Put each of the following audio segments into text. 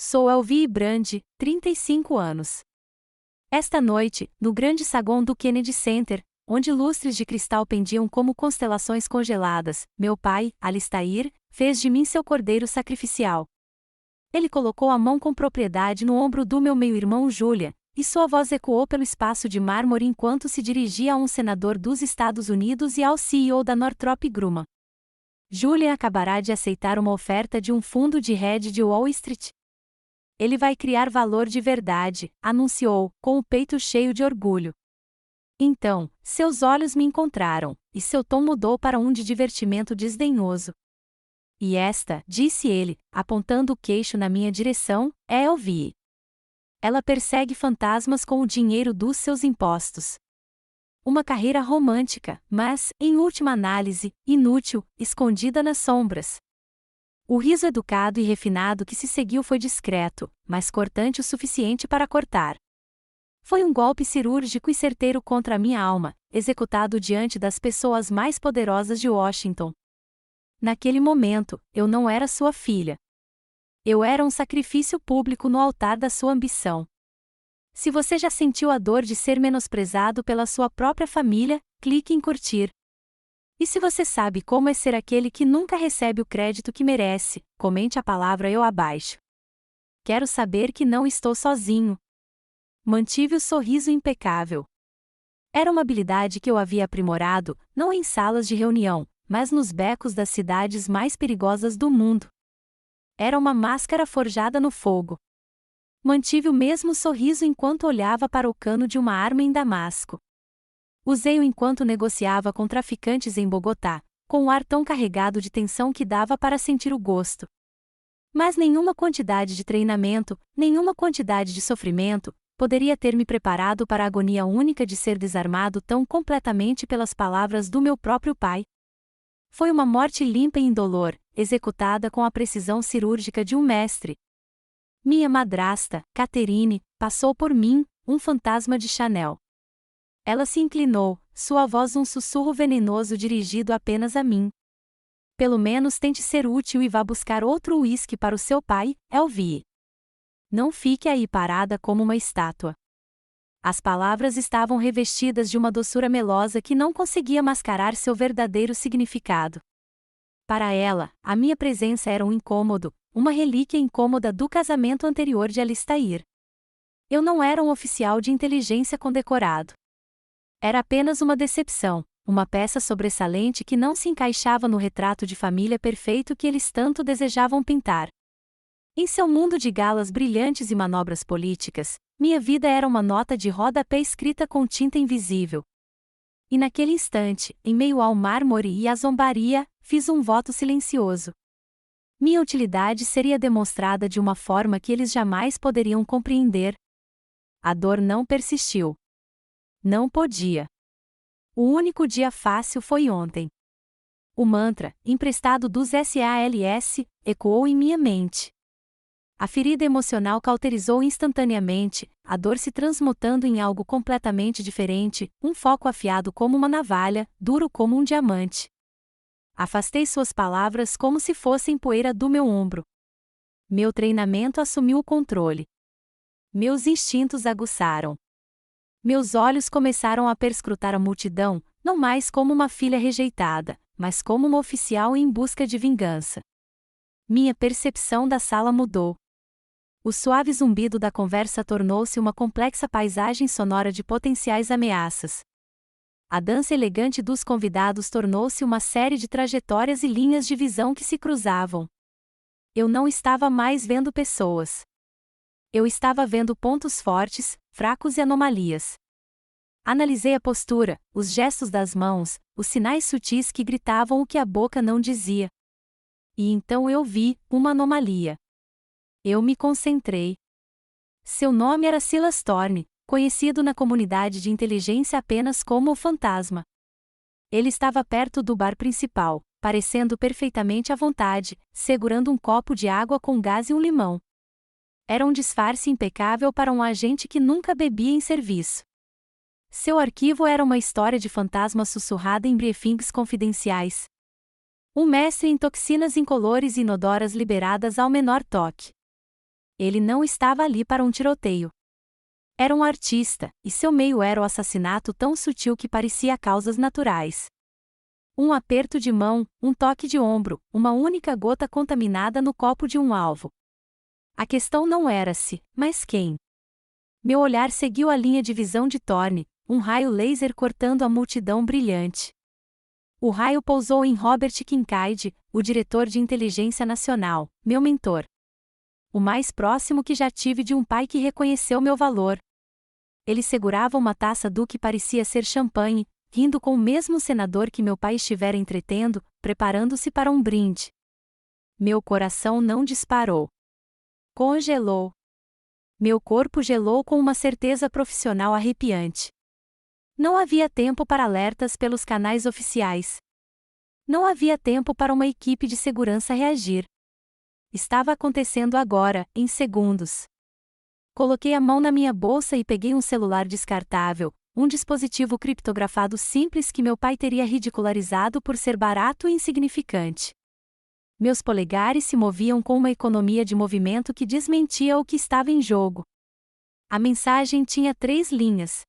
Sou Elvie Brandi, 35 anos. Esta noite, no grande saguão do Kennedy Center, onde lustres de cristal pendiam como constelações congeladas, meu pai, Alistair, fez de mim seu cordeiro sacrificial. Ele colocou a mão com propriedade no ombro do meu meio-irmão Julia, e sua voz ecoou pelo espaço de mármore enquanto se dirigia a um senador dos Estados Unidos e ao CEO da Northrop Grumman. Julia acabará de aceitar uma oferta de um fundo de hedge de Wall Street. Ele vai criar valor de verdade, anunciou, com o peito cheio de orgulho. Então, seus olhos me encontraram, e seu tom mudou para um de divertimento desdenhoso. E esta, disse ele, apontando o queixo na minha direção, é Elvie. Ela persegue fantasmas com o dinheiro dos seus impostos. Uma carreira romântica, mas, em última análise, inútil, escondida nas sombras. O riso educado e refinado que se seguiu foi discreto, mas cortante o suficiente para cortar. Foi um golpe cirúrgico e certeiro contra a minha alma, executado diante das pessoas mais poderosas de Washington. Naquele momento, eu não era sua filha. Eu era um sacrifício público no altar da sua ambição. Se você já sentiu a dor de ser menosprezado pela sua própria família, clique em curtir. E se você sabe como é ser aquele que nunca recebe o crédito que merece, comente a palavra eu abaixo. Quero saber que não estou sozinho. Mantive o sorriso impecável. Era uma habilidade que eu havia aprimorado, não em salas de reunião, mas nos becos das cidades mais perigosas do mundo. Era uma máscara forjada no fogo. Mantive o mesmo sorriso enquanto olhava para o cano de uma arma em Damasco. Usei-o enquanto negociava com traficantes em Bogotá, com um ar tão carregado de tensão que dava para sentir o gosto. Mas nenhuma quantidade de treinamento, nenhuma quantidade de sofrimento, poderia ter me preparado para a agonia única de ser desarmado tão completamente pelas palavras do meu próprio pai. Foi uma morte limpa e indolor, executada com a precisão cirúrgica de um mestre. Minha madrasta, Catherine, passou por mim, um fantasma de Chanel. Ela se inclinou, sua voz um sussurro venenoso dirigido apenas a mim. Pelo menos tente ser útil e vá buscar outro uísque para o seu pai, Elvie. Não fique aí parada como uma estátua. As palavras estavam revestidas de uma doçura melosa que não conseguia mascarar seu verdadeiro significado. Para ela, a minha presença era um incômodo, uma relíquia incômoda do casamento anterior de Alistair. Eu não era um oficial de inteligência condecorado. Era apenas uma decepção, uma peça sobressalente que não se encaixava no retrato de família perfeito que eles tanto desejavam pintar. Em seu mundo de galas brilhantes e manobras políticas, minha vida era uma nota de rodapé escrita com tinta invisível. E naquele instante, em meio ao mármore e à zombaria, fiz um voto silencioso. Minha utilidade seria demonstrada de uma forma que eles jamais poderiam compreender. A dor não persistiu. Não podia. O único dia fácil foi ontem. O mantra, emprestado dos SALS, ecoou em minha mente. A ferida emocional cauterizou instantaneamente, a dor se transmutando em algo completamente diferente, um foco afiado como uma navalha, duro como um diamante. Afastei suas palavras como se fossem poeira do meu ombro. Meu treinamento assumiu o controle. Meus instintos aguçaram. Meus olhos começaram a perscrutar a multidão, não mais como uma filha rejeitada, mas como uma oficial em busca de vingança. Minha percepção da sala mudou. O suave zumbido da conversa tornou-se uma complexa paisagem sonora de potenciais ameaças. A dança elegante dos convidados tornou-se uma série de trajetórias e linhas de visão que se cruzavam. Eu não estava mais vendo pessoas. Eu estava vendo pontos fortes, fracos e anomalias. Analisei a postura, os gestos das mãos, os sinais sutis que gritavam o que a boca não dizia. E então eu vi uma anomalia. Eu me concentrei. Seu nome era Silas Thorne, conhecido na comunidade de inteligência apenas como o Fantasma. Ele estava perto do bar principal, parecendo perfeitamente à vontade, segurando um copo de água com gás e um limão. Era um disfarce impecável para um agente que nunca bebia em serviço. Seu arquivo era uma história de fantasma sussurrada em briefings confidenciais. Um mestre em toxinas incolores e inodoras liberadas ao menor toque. Ele não estava ali para um tiroteio. Era um artista, e seu meio era o assassinato tão sutil que parecia causas naturais. Um aperto de mão, um toque de ombro, uma única gota contaminada no copo de um alvo. A questão não era se, mas quem. Meu olhar seguiu a linha de visão de Thorne, um raio laser cortando a multidão brilhante. O raio pousou em Robert Kincaid, o diretor de inteligência nacional, meu mentor. O mais próximo que já tive de um pai que reconheceu meu valor. Ele segurava uma taça do que parecia ser champanhe, rindo com o mesmo senador que meu pai estivera entretendo, preparando-se para um brinde. Meu coração não disparou. Congelou. Meu corpo gelou com uma certeza profissional arrepiante. Não havia tempo para alertas pelos canais oficiais. Não havia tempo para uma equipe de segurança reagir. Estava acontecendo agora, em segundos. Coloquei a mão na minha bolsa e peguei um celular descartável, um dispositivo criptografado simples que meu pai teria ridicularizado por ser barato e insignificante. Meus polegares se moviam com uma economia de movimento que desmentia o que estava em jogo. A mensagem tinha 3 linhas.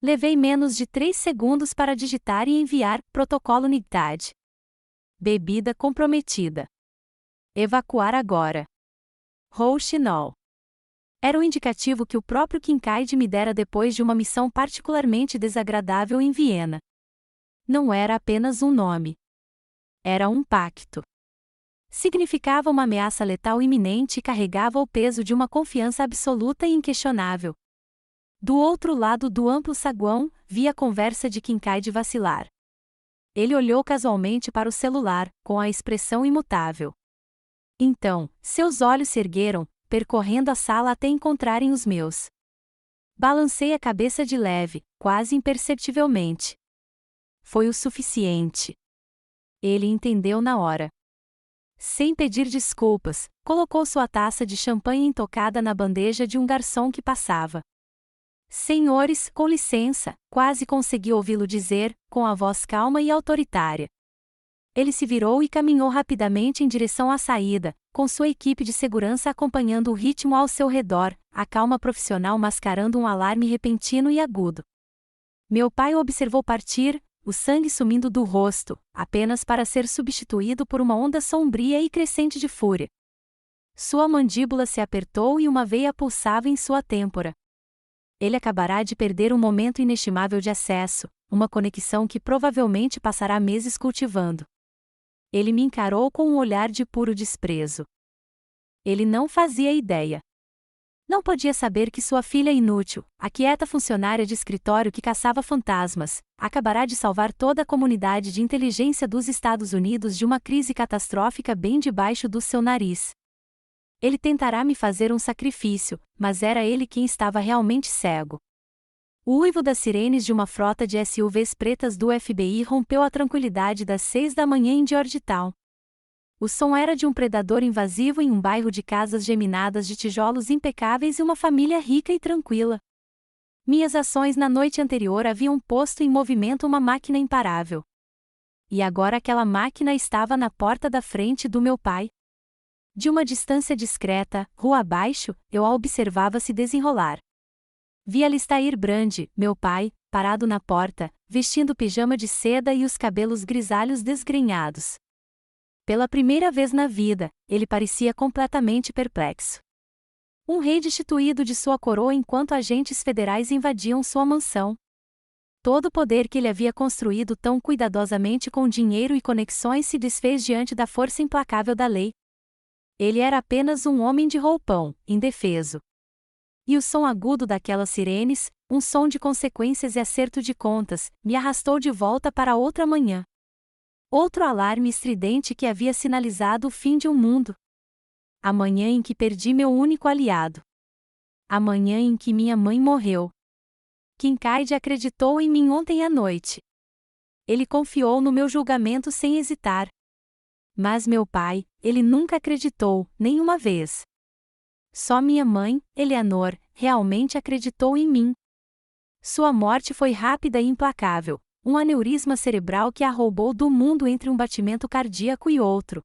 Levei menos de 3 segundos para digitar e enviar: protocolo NICTAD. Bebida comprometida. Evacuar agora. Rouxinol. Era o indicativo que o próprio Kincaid me dera depois de uma missão particularmente desagradável em Viena. Não era apenas um nome. Era um pacto. Significava uma ameaça letal iminente e carregava o peso de uma confiança absoluta e inquestionável. Do outro lado do amplo saguão, vi a conversa de Kincaid vacilar. Ele olhou casualmente para o celular, com a expressão imutável. Então, seus olhos se ergueram, percorrendo a sala até encontrarem os meus. Balancei a cabeça de leve, quase imperceptivelmente. Foi o suficiente. Ele entendeu na hora. Sem pedir desculpas, colocou sua taça de champanhe intocada na bandeja de um garçom que passava. Senhores, com licença, quase consegui ouvi-lo dizer, com a voz calma e autoritária. Ele se virou e caminhou rapidamente em direção à saída, com sua equipe de segurança acompanhando o ritmo ao seu redor, a calma profissional mascarando um alarme repentino e agudo. Meu pai o observou partir, o sangue sumindo do rosto, apenas para ser substituído por uma onda sombria e crescente de fúria. Sua mandíbula se apertou e uma veia pulsava em sua têmpora. Ele acabará de perder um momento inestimável de acesso, uma conexão que provavelmente passará meses cultivando. Ele me encarou com um olhar de puro desprezo. Ele não fazia ideia. Não podia saber que sua filha inútil, a quieta funcionária de escritório que caçava fantasmas, acabará de salvar toda a comunidade de inteligência dos Estados Unidos de uma crise catastrófica bem debaixo do seu nariz. Ele tentará me fazer um sacrifício, mas era ele quem estava realmente cego. O uivo das sirenes de uma frota de SUVs pretas do FBI rompeu a tranquilidade das 6 da manhã em Georgetown. O som era de um predador invasivo em um bairro de casas geminadas de tijolos impecáveis e uma família rica e tranquila. Minhas ações na noite anterior haviam posto em movimento uma máquina imparável. E agora aquela máquina estava na porta da frente do meu pai. De uma distância discreta, rua abaixo, eu a observava se desenrolar. Vi Alistair Brand, meu pai, parado na porta, vestindo pijama de seda e os cabelos grisalhos desgrenhados. Pela primeira vez na vida, ele parecia completamente perplexo. Um rei destituído de sua coroa enquanto agentes federais invadiam sua mansão. Todo o poder que ele havia construído tão cuidadosamente com dinheiro e conexões se desfez diante da força implacável da lei. Ele era apenas um homem de roupão, indefeso. E o som agudo daquelas sirenes, um som de consequências e acerto de contas, me arrastou de volta para outra manhã. Outro alarme estridente que havia sinalizado o fim de um mundo. A manhã em que perdi meu único aliado. A manhã em que minha mãe morreu. Kincaid acreditou em mim ontem à noite. Ele confiou no meu julgamento sem hesitar. Mas meu pai, ele nunca acreditou, nenhuma vez. Só minha mãe, Eleanor, realmente acreditou em mim. Sua morte foi rápida e implacável, um aneurisma cerebral que a roubou do mundo entre um batimento cardíaco e outro.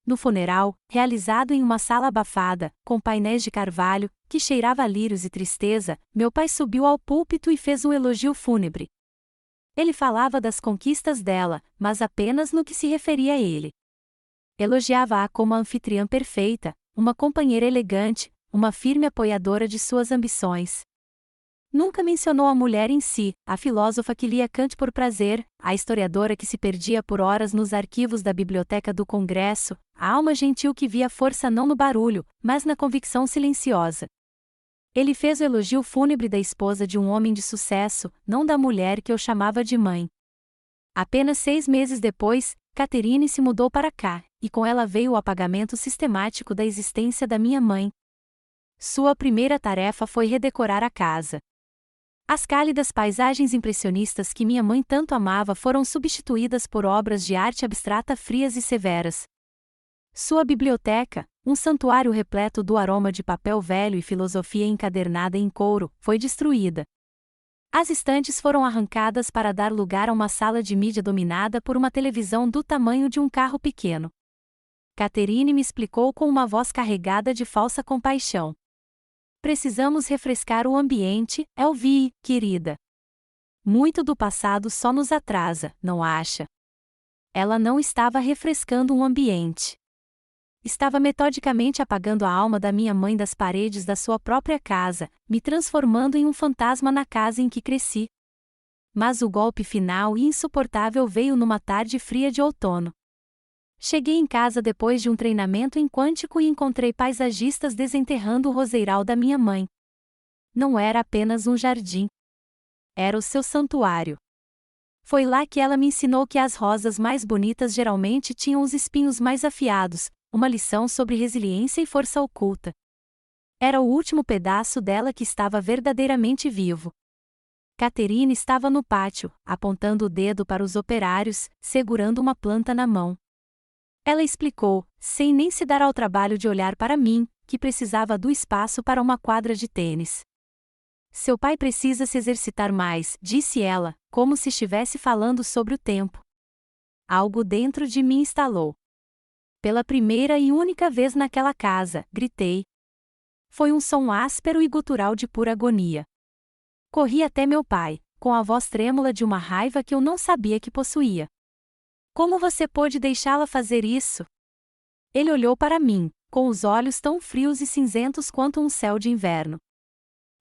No funeral, realizado em uma sala abafada, com painéis de carvalho, que cheirava a lírios e tristeza, meu pai subiu ao púlpito e fez um elogio fúnebre. Ele falava das conquistas dela, mas apenas no que se referia a ele. Elogiava-a como a anfitriã perfeita, uma companheira elegante, uma firme apoiadora de suas ambições. Nunca mencionou a mulher em si, a filósofa que lia Kant por prazer, a historiadora que se perdia por horas nos arquivos da biblioteca do Congresso, a alma gentil que via força não no barulho, mas na convicção silenciosa. Ele fez o elogio fúnebre da esposa de um homem de sucesso, não da mulher que eu chamava de mãe. Apenas 6 meses depois, Catherine se mudou para cá, e com ela veio o apagamento sistemático da existência da minha mãe. Sua primeira tarefa foi redecorar a casa. As cálidas paisagens impressionistas que minha mãe tanto amava foram substituídas por obras de arte abstrata frias e severas. Sua biblioteca, um santuário repleto do aroma de papel velho e filosofia encadernada em couro, foi destruída. As estantes foram arrancadas para dar lugar a uma sala de mídia dominada por uma televisão do tamanho de um carro pequeno. Catherine me explicou com uma voz carregada de falsa compaixão. Precisamos refrescar o ambiente, Elvie, querida. Muito do passado só nos atrasa, não acha? Ela não estava refrescando um ambiente. Estava metodicamente apagando a alma da minha mãe das paredes da sua própria casa, me transformando em um fantasma na casa em que cresci. Mas o golpe final e insuportável veio numa tarde fria de outono. Cheguei em casa depois de um treinamento em quântico e encontrei paisagistas desenterrando o roseiral da minha mãe. Não era apenas um jardim. Era o seu santuário. Foi lá que ela me ensinou que as rosas mais bonitas geralmente tinham os espinhos mais afiados, uma lição sobre resiliência e força oculta. Era o último pedaço dela que estava verdadeiramente vivo. Catherine estava no pátio, apontando o dedo para os operários, segurando uma planta na mão. Ela explicou, sem nem se dar ao trabalho de olhar para mim, que precisava do espaço para uma quadra de tênis. Seu pai precisa se exercitar mais, disse ela, como se estivesse falando sobre o tempo. Algo dentro de mim estalou. Pela primeira e única vez naquela casa, gritei. Foi um som áspero e gutural de pura agonia. Corri até meu pai, com a voz trêmula de uma raiva que eu não sabia que possuía. Como você pôde deixá-la fazer isso? Ele olhou para mim, com os olhos tão frios e cinzentos quanto um céu de inverno.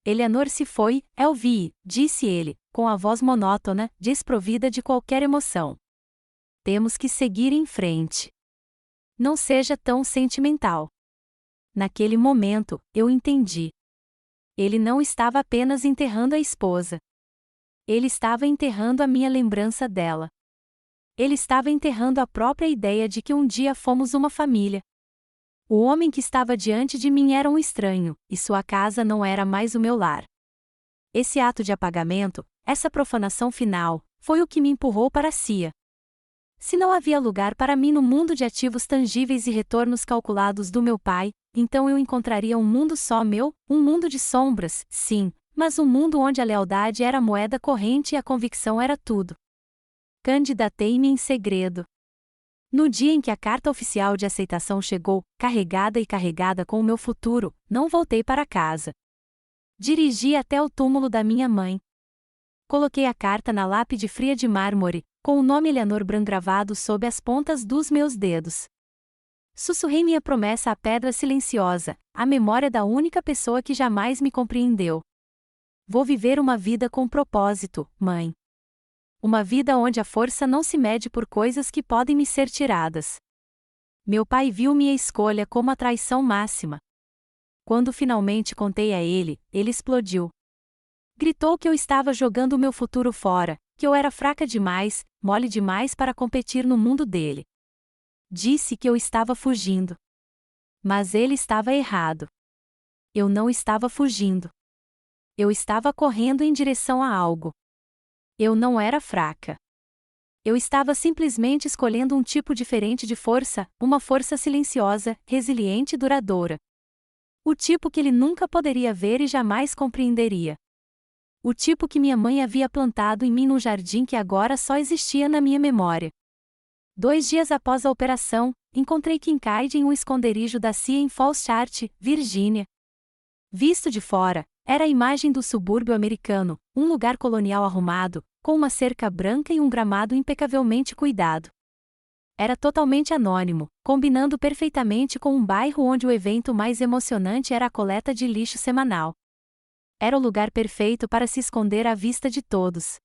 Eleanor se foi, Elvie, disse ele, com a voz monótona, desprovida de qualquer emoção. Temos que seguir em frente. Não seja tão sentimental. Naquele momento, eu entendi. Ele não estava apenas enterrando a esposa. Ele estava enterrando a minha lembrança dela. Ele estava enterrando a própria ideia de que um dia fomos uma família. O homem que estava diante de mim era um estranho, e sua casa não era mais o meu lar. Esse ato de apagamento, essa profanação final, foi o que me empurrou para a CIA. Se não havia lugar para mim no mundo de ativos tangíveis e retornos calculados do meu pai, então eu encontraria um mundo só meu, um mundo de sombras, sim, mas um mundo onde a lealdade era a moeda corrente e a convicção era tudo. Candidatei-me em segredo. No dia em que a carta oficial de aceitação chegou, carregada com o meu futuro, não voltei para casa. Dirigi até o túmulo da minha mãe. Coloquei a carta na lápide fria de mármore, com o nome Eleanor Bran gravado sob as pontas dos meus dedos. Sussurrei minha promessa à pedra silenciosa, a memória da única pessoa que jamais me compreendeu. Vou viver uma vida com propósito, mãe. Uma vida onde a força não se mede por coisas que podem me ser tiradas. Meu pai viu minha escolha como a traição máxima. Quando finalmente contei a ele, ele explodiu. Gritou que eu estava jogando o meu futuro fora, que eu era fraca demais, mole demais para competir no mundo dele. Disse que eu estava fugindo. Mas ele estava errado. Eu não estava fugindo. Eu estava correndo em direção a algo. Eu não era fraca. Eu estava simplesmente escolhendo um tipo diferente de força, uma força silenciosa, resiliente e duradoura. O tipo que ele nunca poderia ver e jamais compreenderia. O tipo que minha mãe havia plantado em mim num jardim que agora só existia na minha memória. 2 dias após a operação, encontrei Kincaid em um esconderijo da CIA em Falls Church, Virgínia. Visto de fora, era a imagem do subúrbio americano, um lugar colonial arrumado, com uma cerca branca e um gramado impecavelmente cuidado. Era totalmente anônimo, combinando perfeitamente com um bairro onde o evento mais emocionante era a coleta de lixo semanal. Era o lugar perfeito para se esconder à vista de todos.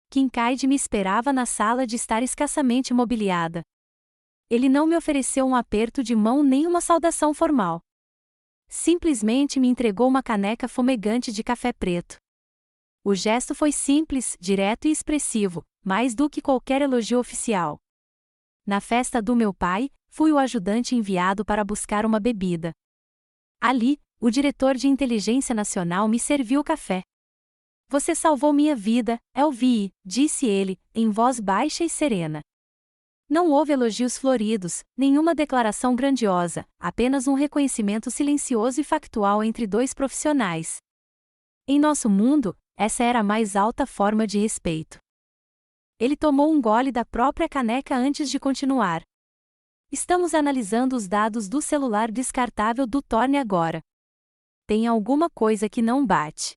Kincaid me esperava na sala de estar escassamente mobiliada. Ele não me ofereceu um aperto de mão nem uma saudação formal. Simplesmente me entregou uma caneca fumegante de café preto. O gesto foi simples, direto e expressivo, mais do que qualquer elogio oficial. Na festa do meu pai, fui o ajudante enviado para buscar uma bebida. Ali, o diretor de inteligência nacional me serviu o café. Você salvou minha vida, Elvie, disse ele, em voz baixa e serena. Não houve elogios floridos, nenhuma declaração grandiosa, apenas um reconhecimento silencioso e factual entre dois profissionais. Em nosso mundo, essa era a mais alta forma de respeito. Ele tomou um gole da própria caneca antes de continuar. Estamos analisando os dados do celular descartável do Thorne agora. Tem alguma coisa que não bate.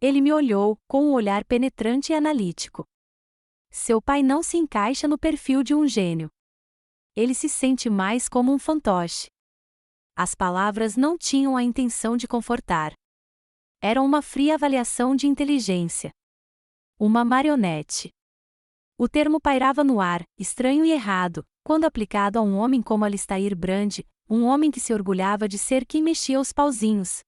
Ele me olhou, com um olhar penetrante e analítico. Seu pai não se encaixa no perfil de um gênio. Ele se sente mais como um fantoche. As palavras não tinham a intenção de confortar. Eram uma fria avaliação de inteligência. Uma marionete. O termo pairava no ar, estranho e errado, quando aplicado a um homem como Alistair Brand, um homem que se orgulhava de ser quem mexia os pauzinhos.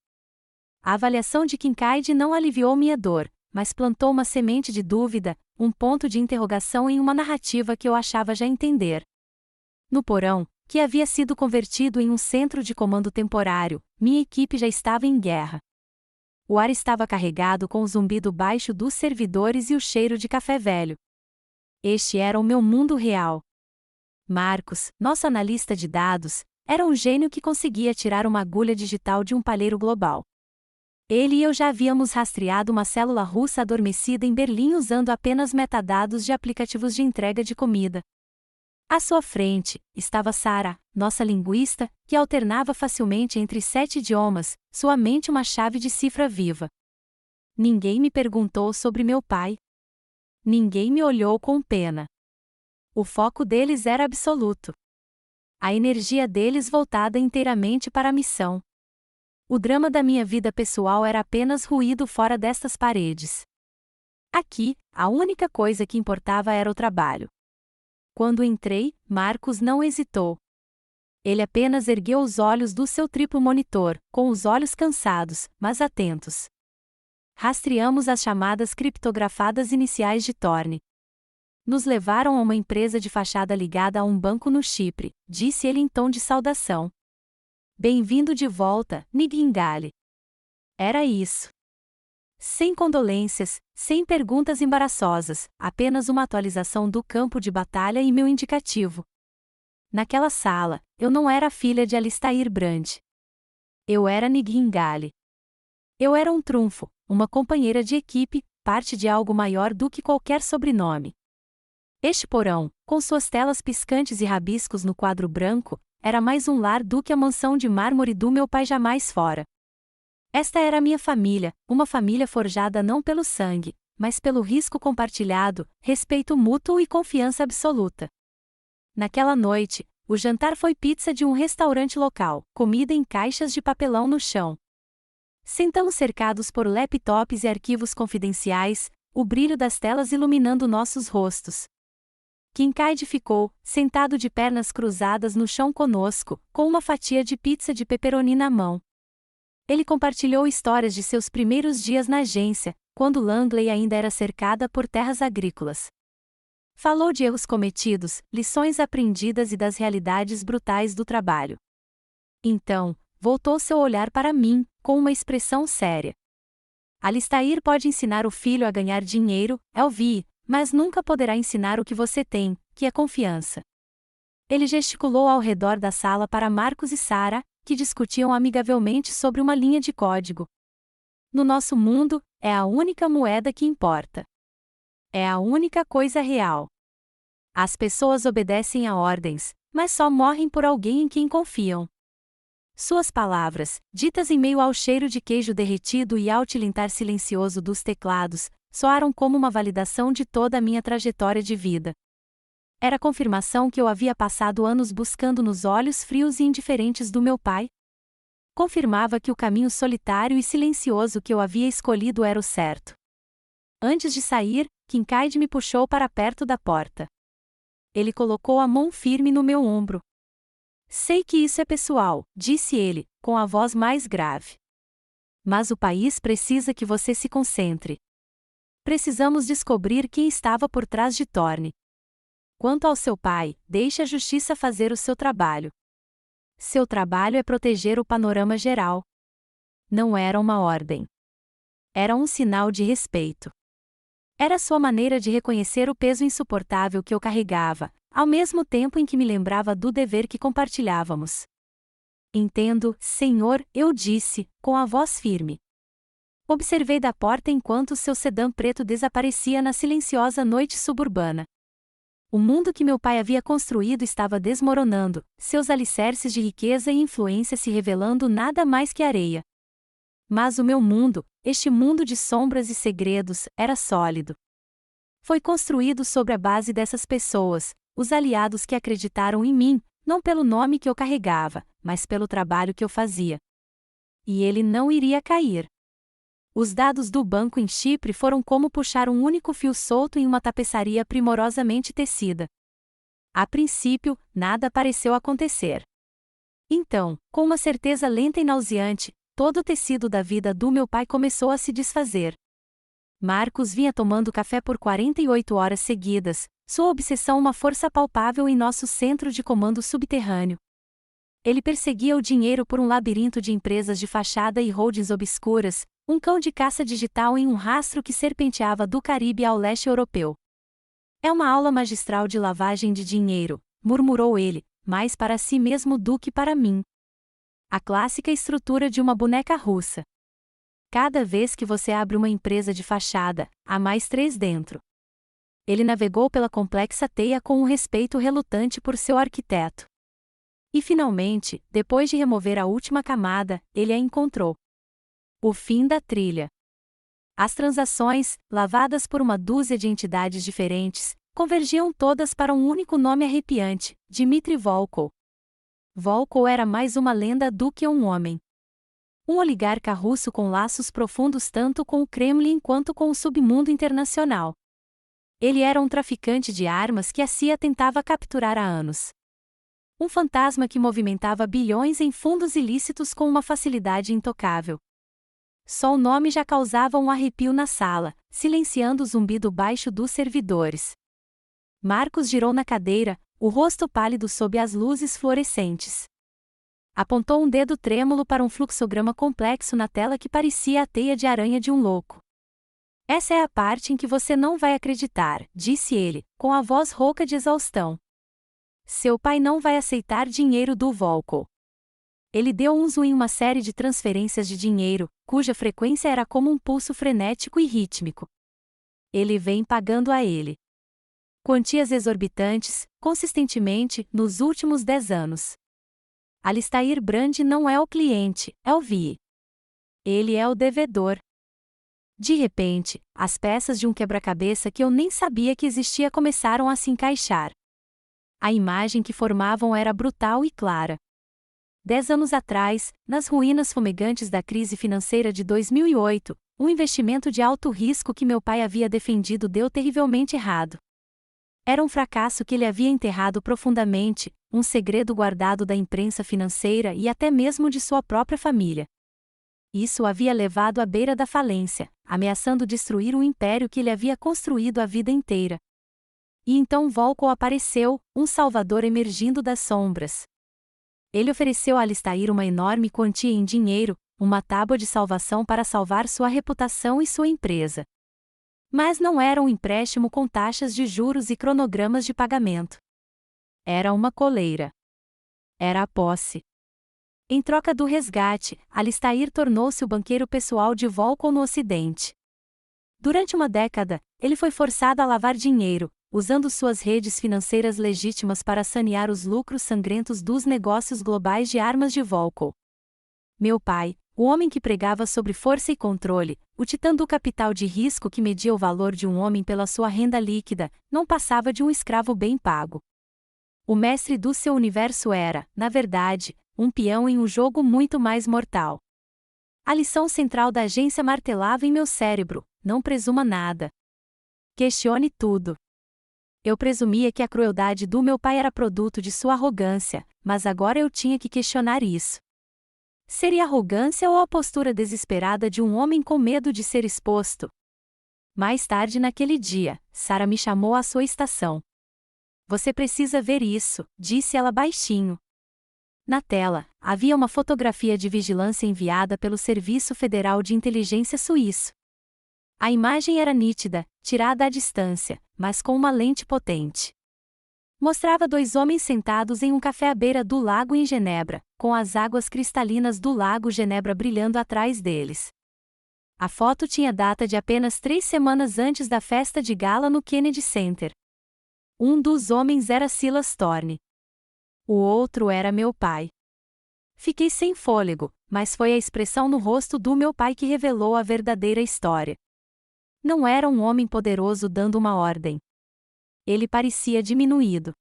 A avaliação de Kincaid não aliviou minha dor, mas plantou uma semente de dúvida, um ponto de interrogação em uma narrativa que eu achava já entender. No porão, que havia sido convertido em um centro de comando temporário, minha equipe já estava em guerra. O ar estava carregado com o zumbido baixo dos servidores e o cheiro de café velho. Este era o meu mundo real. Marcos, nosso analista de dados, era um gênio que conseguia tirar uma agulha digital de um palheiro global. Ele e eu já havíamos rastreado uma célula russa adormecida em Berlim usando apenas metadados de aplicativos de entrega de comida. À sua frente, estava Sarah, nossa linguista, que alternava facilmente entre 7 idiomas, sua mente uma chave de cifra viva. Ninguém me perguntou sobre meu pai. Ninguém me olhou com pena. O foco deles era absoluto. A energia deles voltada inteiramente para a missão. O drama da minha vida pessoal era apenas ruído fora destas paredes. Aqui, a única coisa que importava era o trabalho. Quando entrei, Marcos não hesitou. Ele apenas ergueu os olhos do seu triplo monitor, com os olhos cansados, mas atentos. Rastreamos as chamadas criptografadas iniciais de Thorne. Nos levaram a uma empresa de fachada ligada a um banco no Chipre, disse ele em tom de saudação. Bem-vindo de volta, Nigingale. Era isso. Sem condolências, sem perguntas embaraçosas, apenas uma atualização do campo de batalha e meu indicativo. Naquela sala, eu não era a filha de Alistair Brand. Eu era Nigingale. Eu era um trunfo, uma companheira de equipe, parte de algo maior do que qualquer sobrenome. Este porão, com suas telas piscantes e rabiscos no quadro branco, era mais um lar do que a mansão de mármore do meu pai jamais fora. Esta era a minha família, uma família forjada não pelo sangue, mas pelo risco compartilhado, respeito mútuo e confiança absoluta. Naquela noite, o jantar foi pizza de um restaurante local, comida em caixas de papelão no chão. Sentamos cercados por laptops e arquivos confidenciais, o brilho das telas iluminando nossos rostos. Kincaid ficou, sentado de pernas cruzadas no chão conosco, com uma fatia de pizza de pepperoni na mão. Ele compartilhou histórias de seus primeiros dias na agência, quando Langley ainda era cercada por terras agrícolas. Falou de erros cometidos, lições aprendidas e das realidades brutais do trabalho. Então, voltou seu olhar para mim, com uma expressão séria. Alistair pode ensinar o filho a ganhar dinheiro, Elvie, mas nunca poderá ensinar o que você tem, que é confiança. Ele gesticulou ao redor da sala para Marcos e Sarah, que discutiam amigavelmente sobre uma linha de código. No nosso mundo, é a única moeda que importa. É a única coisa real. As pessoas obedecem a ordens, mas só morrem por alguém em quem confiam. Suas palavras, ditas em meio ao cheiro de queijo derretido e ao tilintar silencioso dos teclados, soaram como uma validação de toda a minha trajetória de vida. Era a confirmação que eu havia passado anos buscando nos olhos frios e indiferentes do meu pai. Confirmava que o caminho solitário e silencioso que eu havia escolhido era o certo. Antes de sair, Kincaid me puxou para perto da porta. Ele colocou a mão firme no meu ombro. Sei que isso é pessoal, disse ele, com a voz mais grave. Mas o país precisa que você se concentre. Precisamos descobrir quem estava por trás de Thorne. Quanto ao seu pai, deixe a justiça fazer o seu trabalho. Seu trabalho é proteger o panorama geral. Não era uma ordem. Era um sinal de respeito. Era sua maneira de reconhecer o peso insuportável que eu carregava, ao mesmo tempo em que me lembrava do dever que compartilhávamos. Entendo, senhor, eu disse, com a voz firme. Observei da porta enquanto seu sedã preto desaparecia na silenciosa noite suburbana. O mundo que meu pai havia construído estava desmoronando, seus alicerces de riqueza e influência se revelando nada mais que areia. Mas o meu mundo, este mundo de sombras e segredos, era sólido. Foi construído sobre a base dessas pessoas, os aliados que acreditaram em mim, não pelo nome que eu carregava, mas pelo trabalho que eu fazia. E ele não iria cair. Os dados do banco em Chipre foram como puxar um único fio solto em uma tapeçaria primorosamente tecida. A princípio, nada pareceu acontecer. Então, com uma certeza lenta e nauseante, todo o tecido da vida do meu pai começou a se desfazer. Marcos vinha tomando café por 48 horas seguidas, sua obsessão uma força palpável em nosso centro de comando subterrâneo. Ele perseguia o dinheiro por um labirinto de empresas de fachada e holdings obscuras, um cão de caça digital em um rastro que serpenteava do Caribe ao leste europeu. É uma aula magistral de lavagem de dinheiro, murmurou ele, mais para si mesmo do que para mim. A clássica estrutura de uma boneca russa. Cada vez que você abre uma empresa de fachada, há mais 3 dentro. Ele navegou pela complexa teia com um respeito relutante por seu arquiteto. E finalmente, depois de remover a última camada, ele a encontrou. O fim da trilha. As transações, lavadas por uma dúzia de entidades diferentes, convergiam todas para um único nome arrepiante, Dmitry Volkov. Volkov era mais uma lenda do que um homem. Um oligarca russo com laços profundos tanto com o Kremlin quanto com o submundo internacional. Ele era um traficante de armas que a CIA tentava capturar há anos. Um fantasma que movimentava bilhões em fundos ilícitos com uma facilidade intocável. Só o nome já causava um arrepio na sala, silenciando o zumbido baixo dos servidores. Marcos girou na cadeira, o rosto pálido sob as luzes fluorescentes. Apontou um dedo trêmulo para um fluxograma complexo na tela que parecia a teia de aranha de um louco. Essa é a parte em que você não vai acreditar, disse ele, com a voz rouca de exaustão. Seu pai não vai aceitar dinheiro do Volkov. Ele deu um zoom em uma série de transferências de dinheiro, cuja frequência era como um pulso frenético e rítmico. Ele vem pagando a ele quantias exorbitantes, consistentemente, nos últimos 10 anos. Alistair Brand não é o cliente, é o VI. Ele é o devedor. De repente, as peças de um quebra-cabeça que eu nem sabia que existia começaram a se encaixar. A imagem que formavam era brutal e clara. 10 anos atrás, nas ruínas fumegantes da crise financeira de 2008, um investimento de alto risco que meu pai havia defendido deu terrivelmente errado. Era um fracasso que ele havia enterrado profundamente, um segredo guardado da imprensa financeira e até mesmo de sua própria família. Isso o havia levado à beira da falência, ameaçando destruir um império que ele havia construído a vida inteira. E então Volkov apareceu, um salvador emergindo das sombras. Ele ofereceu a Alistair uma enorme quantia em dinheiro, uma tábua de salvação para salvar sua reputação e sua empresa. Mas não era um empréstimo com taxas de juros e cronogramas de pagamento. Era uma coleira. Era a posse. Em troca do resgate, Alistair tornou-se o banqueiro pessoal de Volkov no Ocidente. Durante uma década, ele foi forçado a lavar dinheiro, usando suas redes financeiras legítimas para sanear os lucros sangrentos dos negócios globais de armas de Volcker. Meu pai, o homem que pregava sobre força e controle, o titã do capital de risco que media o valor de um homem pela sua renda líquida, não passava de um escravo bem pago. O mestre do seu universo era, na verdade, um peão em um jogo muito mais mortal. A lição central da agência martelava em meu cérebro: não presuma nada. Questione tudo. Eu presumia que a crueldade do meu pai era produto de sua arrogância, mas agora eu tinha que questionar isso. Seria arrogância ou a postura desesperada de um homem com medo de ser exposto? Mais tarde naquele dia, Sarah me chamou à sua estação. Você precisa ver isso, disse ela baixinho. Na tela, havia uma fotografia de vigilância enviada pelo Serviço Federal de Inteligência Suíço. A imagem era nítida, tirada à distância, mas com uma lente potente. Mostrava dois homens sentados em um café à beira do lago em Genebra, com as águas cristalinas do lago Genebra brilhando atrás deles. A foto tinha data de apenas 3 semanas antes da festa de gala no Kennedy Center. Um dos homens era Silas Thorne. O outro era meu pai. Fiquei sem fôlego, mas foi a expressão no rosto do meu pai que revelou a verdadeira história. Não era um homem poderoso dando uma ordem. Ele parecia diminuído.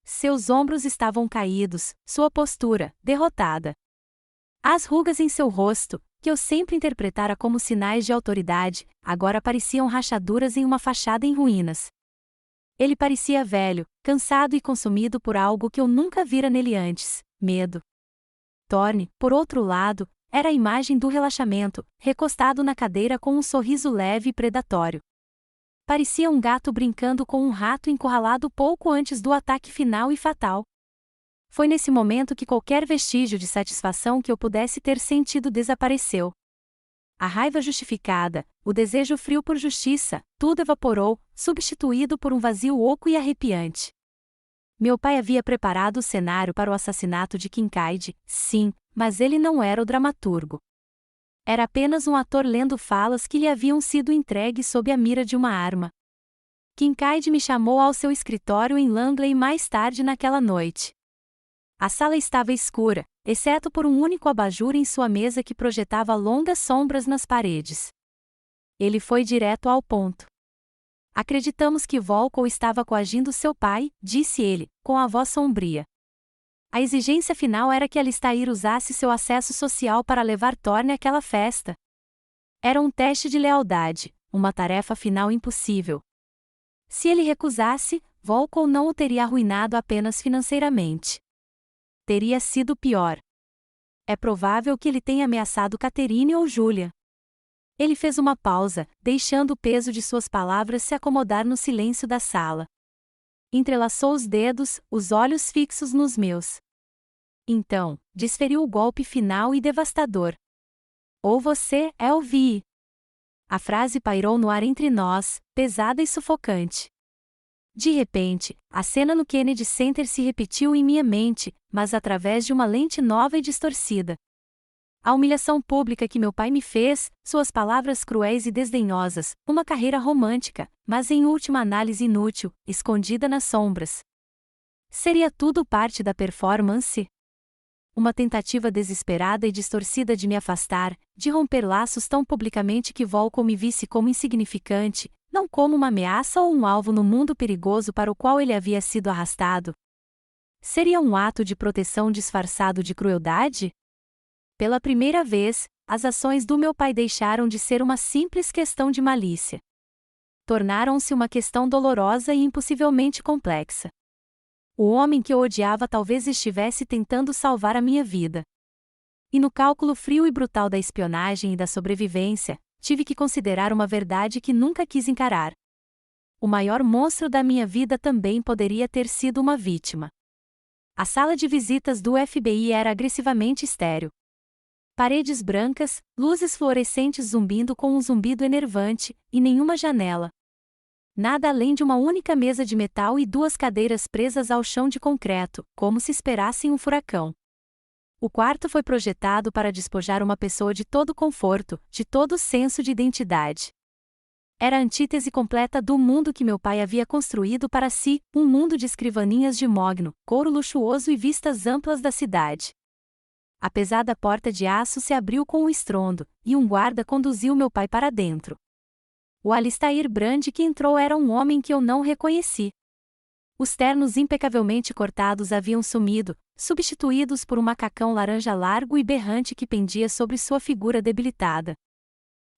Seus ombros estavam caídos, sua postura, derrotada. As rugas em seu rosto, que eu sempre interpretara como sinais de autoridade, agora pareciam rachaduras em uma fachada em ruínas. Ele parecia velho, cansado e consumido por algo que eu nunca vira nele antes: medo. Thorne, por outro lado, era a imagem do relaxamento, recostado na cadeira com um sorriso leve e predatório. Parecia um gato brincando com um rato encurralado pouco antes do ataque final e fatal. Foi nesse momento que qualquer vestígio de satisfação que eu pudesse ter sentido desapareceu. A raiva justificada, o desejo frio por justiça, tudo evaporou, substituído por um vazio oco e arrepiante. Meu pai havia preparado o cenário para o assassinato de Kincaid, sim, mas ele não era o dramaturgo. Era apenas um ator lendo falas que lhe haviam sido entregues sob a mira de uma arma. Kincaid me chamou ao seu escritório em Langley mais tarde naquela noite. A sala estava escura, exceto por um único abajur em sua mesa que projetava longas sombras nas paredes. Ele foi direto ao ponto. Acreditamos que Volcker estava coagindo seu pai, disse ele, com a voz sombria. A exigência final era que Alistair usasse seu acesso social para levar Thorne àquela festa. Era um teste de lealdade, uma tarefa final impossível. Se ele recusasse, Volcker não o teria arruinado apenas financeiramente. Teria sido pior. É provável que ele tenha ameaçado Catherine ou Julia. Ele fez uma pausa, deixando o peso de suas palavras se acomodar no silêncio da sala. Entrelaçou os dedos, os olhos fixos nos meus. Então, desferiu o golpe final e devastador. Ou você é o Vi. A frase pairou no ar entre nós, pesada e sufocante. De repente, a cena no Kennedy Center se repetiu em minha mente, mas através de uma lente nova e distorcida. A humilhação pública que meu pai me fez, suas palavras cruéis e desdenhosas, uma carreira romântica, mas em última análise inútil, escondida nas sombras. Seria tudo parte da performance? Uma tentativa desesperada e distorcida de me afastar, de romper laços tão publicamente que Volcker me visse como insignificante, não como uma ameaça ou um alvo no mundo perigoso para o qual ele havia sido arrastado. Seria um ato de proteção disfarçado de crueldade? Pela primeira vez, as ações do meu pai deixaram de ser uma simples questão de malícia. Tornaram-se uma questão dolorosa e impossivelmente complexa. O homem que eu odiava talvez estivesse tentando salvar a minha vida. E no cálculo frio e brutal da espionagem e da sobrevivência, tive que considerar uma verdade que nunca quis encarar. O maior monstro da minha vida também poderia ter sido uma vítima. A sala de visitas do FBI era agressivamente estéril. Paredes brancas, luzes fluorescentes zumbindo com um zumbido enervante, e nenhuma janela. Nada além de uma única mesa de metal e 2 cadeiras presas ao chão de concreto, como se esperassem um furacão. O quarto foi projetado para despojar uma pessoa de todo conforto, de todo senso de identidade. Era a antítese completa do mundo que meu pai havia construído para si, um mundo de escrivaninhas de mogno, couro luxuoso e vistas amplas da cidade. A pesada porta de aço se abriu com um estrondo, e um guarda conduziu meu pai para dentro. O Alistair Brand que entrou era um homem que eu não reconheci. Os ternos impecavelmente cortados haviam sumido, substituídos por um macacão laranja largo e berrante que pendia sobre sua figura debilitada.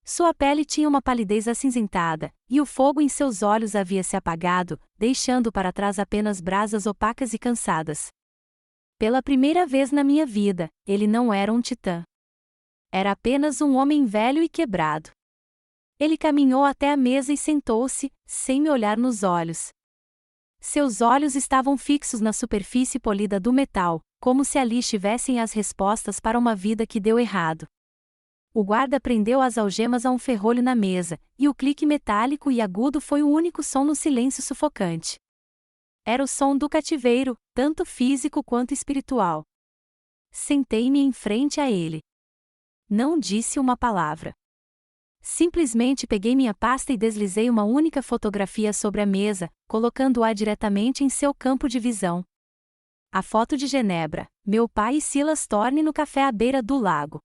Sua pele tinha uma palidez acinzentada, e o fogo em seus olhos havia se apagado, deixando para trás apenas brasas opacas e cansadas. Pela primeira vez na minha vida, ele não era um titã. Era apenas um homem velho e quebrado. Ele caminhou até a mesa e sentou-se, sem me olhar nos olhos. Seus olhos estavam fixos na superfície polida do metal, como se ali estivessem as respostas para uma vida que deu errado. O guarda prendeu as algemas a um ferrolho na mesa, e o clique metálico e agudo foi o único som no silêncio sufocante. Era o som do cativeiro, tanto físico quanto espiritual. Sentei-me em frente a ele. Não disse uma palavra. Simplesmente peguei minha pasta e deslizei uma única fotografia sobre a mesa, colocando-a diretamente em seu campo de visão. A foto de Genebra, meu pai e Silas Thorne no café à beira do lago.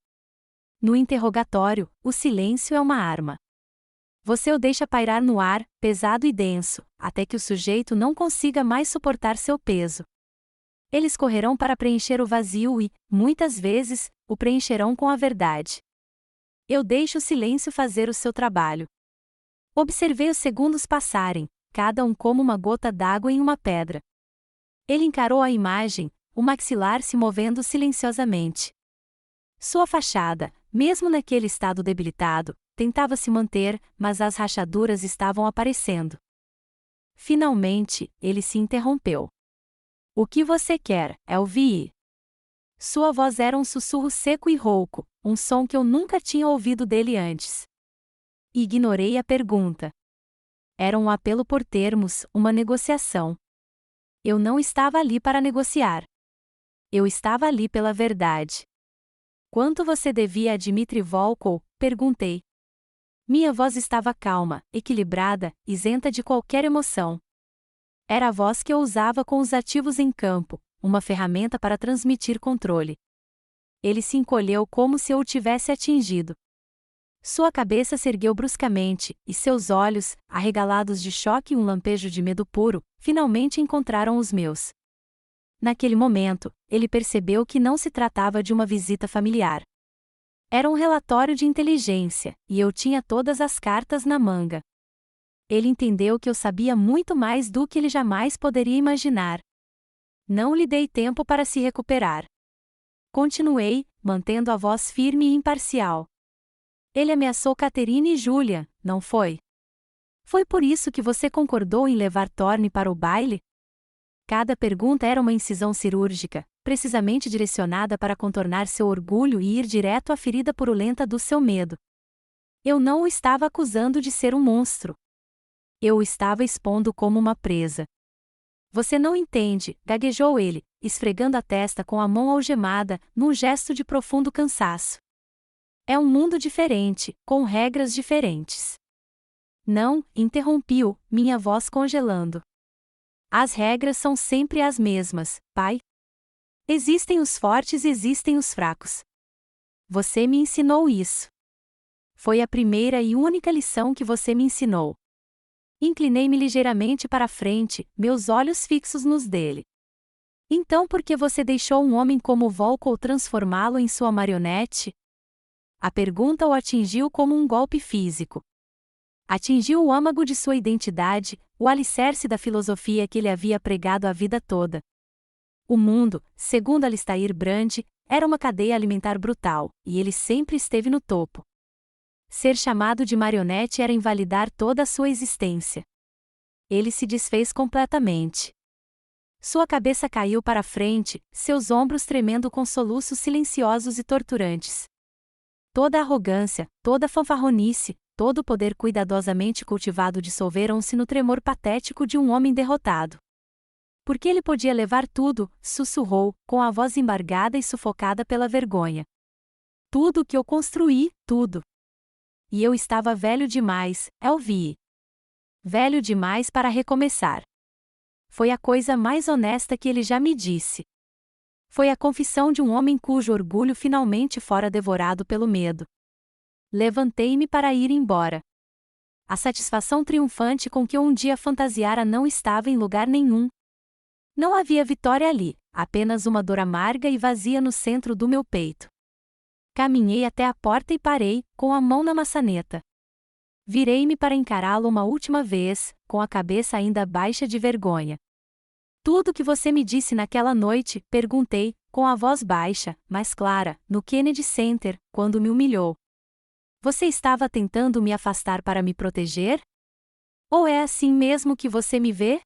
No interrogatório, o silêncio é uma arma. Você o deixa pairar no ar, pesado e denso, até que o sujeito não consiga mais suportar seu peso. Eles correrão para preencher o vazio e, muitas vezes, o preencherão com a verdade. Eu deixo o silêncio fazer o seu trabalho. Observei os segundos passarem, cada um como uma gota d'água em uma pedra. Ele encarou a imagem, o maxilar se movendo silenciosamente. Sua fachada, mesmo naquele estado debilitado, tentava se manter, mas as rachaduras estavam aparecendo. Finalmente, ele se interrompeu. O que você quer, Elvie? Sua voz era um sussurro seco e rouco, um som que eu nunca tinha ouvido dele antes. Ignorei a pergunta. Era um apelo por termos, uma negociação. Eu não estava ali para negociar. Eu estava ali pela verdade. Quanto você devia a Dmitry Volkov? Perguntei. Minha voz estava calma, equilibrada, isenta de qualquer emoção. Era a voz que eu usava com os ativos em campo, uma ferramenta para transmitir controle. Ele se encolheu como se eu o tivesse atingido. Sua cabeça se ergueu bruscamente, e seus olhos, arregalados de choque e um lampejo de medo puro, finalmente encontraram os meus. Naquele momento, ele percebeu que não se tratava de uma visita familiar. Era um relatório de inteligência, e eu tinha todas as cartas na manga. Ele entendeu que eu sabia muito mais do que ele jamais poderia imaginar. Não lhe dei tempo para se recuperar. Continuei, mantendo a voz firme e imparcial. Ele ameaçou Catherine e Julia, não foi? Foi por isso que você concordou em levar Thorne para o baile? Cada pergunta era uma incisão cirúrgica, precisamente direcionada para contornar seu orgulho e ir direto à ferida purulenta do seu medo. Eu não o estava acusando de ser um monstro. Eu o estava expondo como uma presa. Você não entende, gaguejou ele, esfregando a testa com a mão algemada, num gesto de profundo cansaço. É um mundo diferente, com regras diferentes. Não, interrompi-o, minha voz congelando. As regras são sempre as mesmas, pai. Existem os fortes e existem os fracos. Você me ensinou isso. Foi a primeira e única lição que você me ensinou. Inclinei-me ligeiramente para a frente, meus olhos fixos nos dele. Então por que você deixou um homem como Volkov transformá-lo em sua marionete? A pergunta o atingiu como um golpe físico. Atingiu o âmago de sua identidade, o alicerce da filosofia que ele havia pregado a vida toda. O mundo, segundo Alistair Brand, era uma cadeia alimentar brutal, e ele sempre esteve no topo. Ser chamado de marionete era invalidar toda a sua existência. Ele se desfez completamente. Sua cabeça caiu para a frente, seus ombros tremendo com soluços silenciosos e torturantes. Toda a arrogância, toda a fanfarronice, todo o poder cuidadosamente cultivado dissolveram-se no tremor patético de um homem derrotado. Porque ele podia levar tudo, sussurrou, com a voz embargada e sufocada pela vergonha. Tudo o que eu construí, tudo. e eu estava velho demais, Elvie. Velho demais para recomeçar. Foi a coisa mais honesta que ele já me disse. Foi a confissão de um homem cujo orgulho finalmente fora devorado pelo medo. Levantei-me para ir embora. A satisfação triunfante com que eu um dia fantasiara não estava em lugar nenhum. Não havia vitória ali, apenas uma dor amarga e vazia no centro do meu peito. Caminhei até a porta e parei, com a mão na maçaneta. Virei-me para encará-lo uma última vez, com a cabeça ainda baixa de vergonha. Tudo que você me disse naquela noite, perguntei, com a voz baixa, mas clara, no Kennedy Center, quando me humilhou. Você estava tentando me afastar para me proteger? Ou é assim mesmo que você me vê?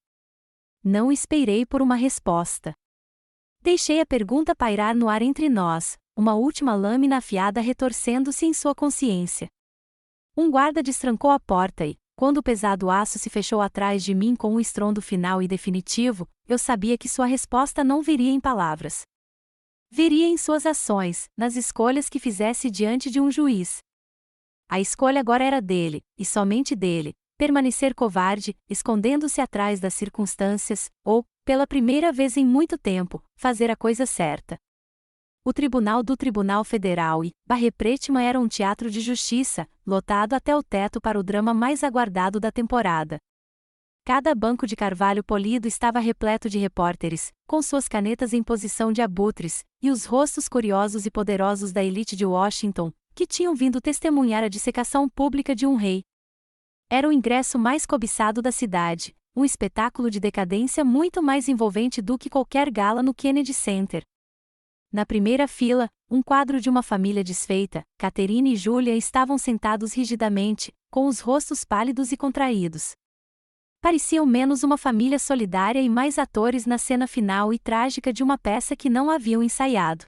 Não esperei por uma resposta. Deixei a pergunta pairar no ar entre nós, uma última lâmina afiada retorcendo-se em sua consciência. Um guarda destrancou a porta e, quando o pesado aço se fechou atrás de mim com um estrondo final e definitivo, eu sabia que sua resposta não viria em palavras. Viria em suas ações, nas escolhas que fizesse diante de um juiz. A escolha agora era dele, e somente dele, permanecer covarde, escondendo-se atrás das circunstâncias, ou, pela primeira vez em muito tempo, fazer a coisa certa. O tribunal do Tribunal Federal e Barre Pretima era um teatro de justiça, lotado até o teto para o drama mais aguardado da temporada. Cada banco de carvalho polido estava repleto de repórteres, com suas canetas em posição de abutres, e os rostos curiosos e poderosos da elite de Washington, que tinham vindo testemunhar a dissecação pública de um rei. Era o ingresso mais cobiçado da cidade, um espetáculo de decadência muito mais envolvente do que qualquer gala no Kennedy Center. Na primeira fila, um quadro de uma família desfeita, Catherine e Julia estavam sentados rigidamente, com os rostos pálidos e contraídos. Pareciam menos uma família solidária e mais atores na cena final e trágica de uma peça que não haviam ensaiado.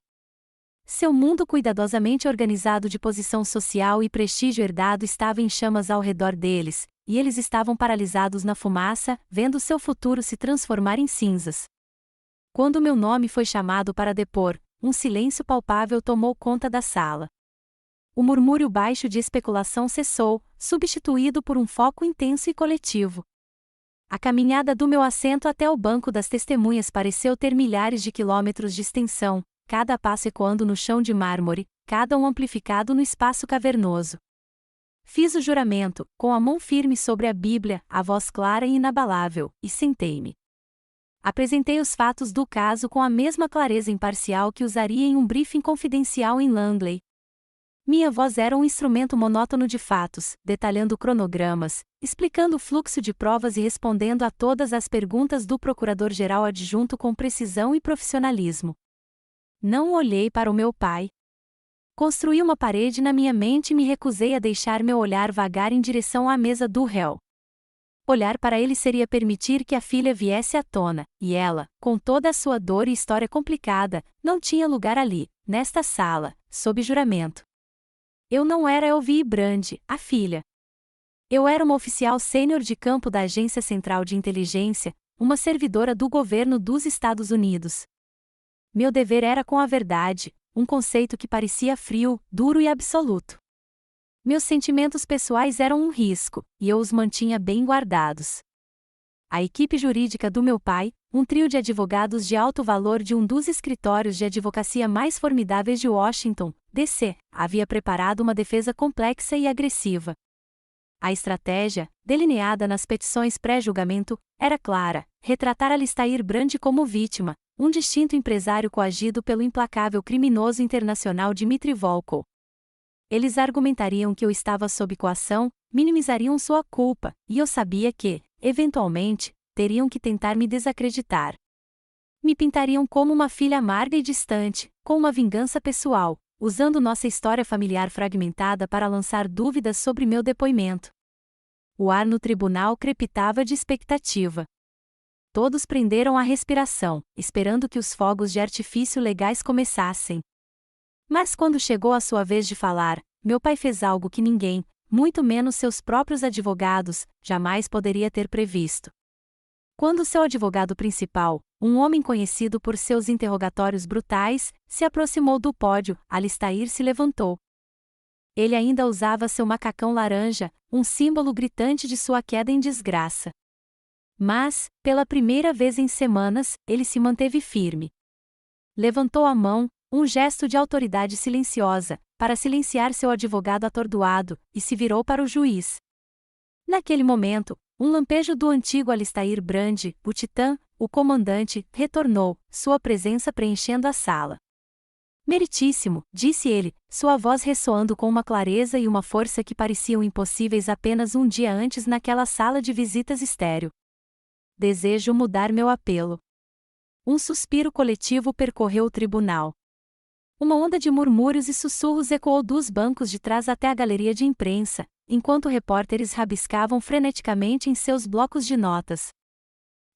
Seu mundo cuidadosamente organizado de posição social e prestígio herdado estava em chamas ao redor deles, e eles estavam paralisados na fumaça, vendo seu futuro se transformar em cinzas. Quando meu nome foi chamado para depor, um silêncio palpável tomou conta da sala. O murmúrio baixo de especulação cessou, substituído por um foco intenso e coletivo. A caminhada do meu assento até o banco das testemunhas pareceu ter milhares de quilômetros de extensão, cada passo ecoando no chão de mármore, cada um amplificado no espaço cavernoso. Fiz o juramento, com a mão firme sobre a Bíblia, a voz clara e inabalável, e sentei-me. Apresentei os fatos do caso com a mesma clareza imparcial que usaria em um briefing confidencial em Langley. Minha voz era um instrumento monótono de fatos, detalhando cronogramas, explicando o fluxo de provas e respondendo a todas as perguntas do procurador-geral adjunto com precisão e profissionalismo. Não olhei para o meu pai. Construí uma parede na minha mente e me recusei a deixar meu olhar vagar em direção à mesa do réu. Olhar para ele seria permitir que a filha viesse à tona, e ela, com toda a sua dor e história complicada, não tinha lugar ali, nesta sala, sob juramento. Eu não era Elvie Brand, a filha. Eu era uma oficial sênior de campo da Agência Central de Inteligência, uma servidora do governo dos Estados Unidos. Meu dever era com a verdade, um conceito que parecia frio, duro e absoluto. Meus sentimentos pessoais eram um risco, e eu os mantinha bem guardados. A equipe jurídica do meu pai, um trio de advogados de alto valor de um dos escritórios de advocacia mais formidáveis de Washington, D.C., havia preparado uma defesa complexa e agressiva. A estratégia, delineada nas petições pré-julgamento, era clara: retratar Alistair Brand como vítima, um distinto empresário coagido pelo implacável criminoso internacional Dmitry Volkov. Eles argumentariam que eu estava sob coação, minimizariam sua culpa, e eu sabia que, eventualmente, teriam que tentar me desacreditar. Me pintariam como uma filha amarga e distante, com uma vingança pessoal, usando nossa história familiar fragmentada para lançar dúvidas sobre meu depoimento. O ar no tribunal crepitava de expectativa. Todos prenderam a respiração, esperando que os fogos de artifício legais começassem. Mas quando chegou a sua vez de falar, meu pai fez algo que ninguém, muito menos seus próprios advogados, jamais poderia ter previsto. Quando seu advogado principal, um homem conhecido por seus interrogatórios brutais, se aproximou do pódio, Alistair se levantou. Ele ainda usava seu macacão laranja, um símbolo gritante de sua queda em desgraça. Mas, pela primeira vez em semanas, ele se manteve firme. Levantou a mão, um gesto de autoridade silenciosa, para silenciar seu advogado atordoado, e se virou para o juiz. Naquele momento, um lampejo do antigo Alistair Brand, o titã, o comandante, retornou, sua presença preenchendo a sala. Meritíssimo, disse ele, sua voz ressoando com uma clareza e uma força que pareciam impossíveis apenas um dia antes naquela sala de visitas estéril. Desejo mudar meu apelo. Um suspiro coletivo percorreu o tribunal. Uma onda de murmúrios e sussurros ecoou dos bancos de trás até a galeria de imprensa, enquanto repórteres rabiscavam freneticamente em seus blocos de notas.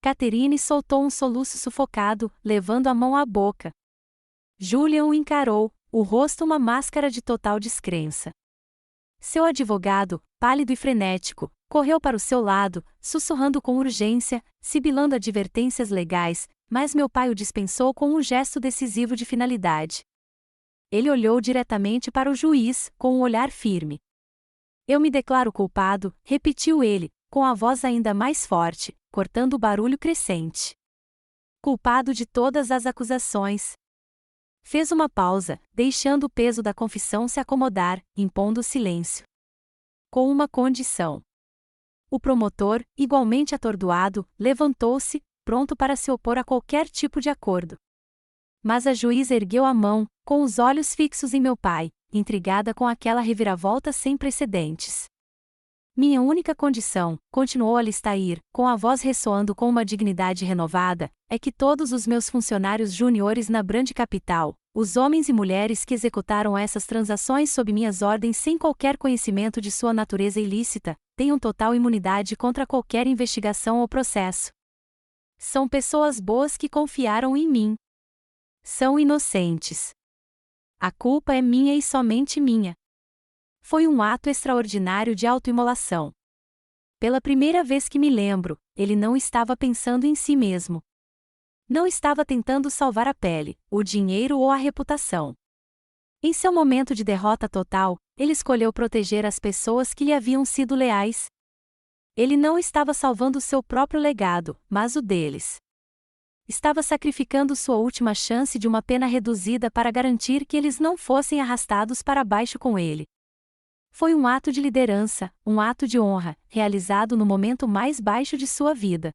Catherine soltou um soluço sufocado, levando a mão à boca. Julian o encarou, o rosto uma máscara de total descrença. Seu advogado, pálido e frenético, correu para o seu lado, sussurrando com urgência, sibilando advertências legais, mas meu pai o dispensou com um gesto decisivo de finalidade. Ele olhou diretamente para o juiz, com um olhar firme. Eu me declaro culpado, repetiu ele, com a voz ainda mais forte, cortando o barulho crescente. Culpado de todas as acusações. Fez uma pausa, deixando o peso da confissão se acomodar, impondo silêncio. Com uma condição. O promotor, igualmente atordoado, levantou-se, pronto para se opor a qualquer tipo de acordo. Mas a juíza ergueu a mão, com os olhos fixos em meu pai, intrigada com aquela reviravolta sem precedentes. Minha única condição, continuou Alistair, com a voz ressoando com uma dignidade renovada, é que todos os meus funcionários júniores na Brand Capital, os homens e mulheres que executaram essas transações sob minhas ordens sem qualquer conhecimento de sua natureza ilícita, tenham total imunidade contra qualquer investigação ou processo. São pessoas boas que confiaram em mim. São inocentes. A culpa é minha e somente minha. Foi um ato extraordinário de autoimolação. Pela primeira vez que me lembro, ele não estava pensando em si mesmo. Não estava tentando salvar a pele, o dinheiro ou a reputação. Em seu momento de derrota total, ele escolheu proteger as pessoas que lhe haviam sido leais. Ele não estava salvando seu próprio legado, mas o deles. Estava sacrificando sua última chance de uma pena reduzida para garantir que eles não fossem arrastados para baixo com ele. Foi um ato de liderança, um ato de honra, realizado no momento mais baixo de sua vida.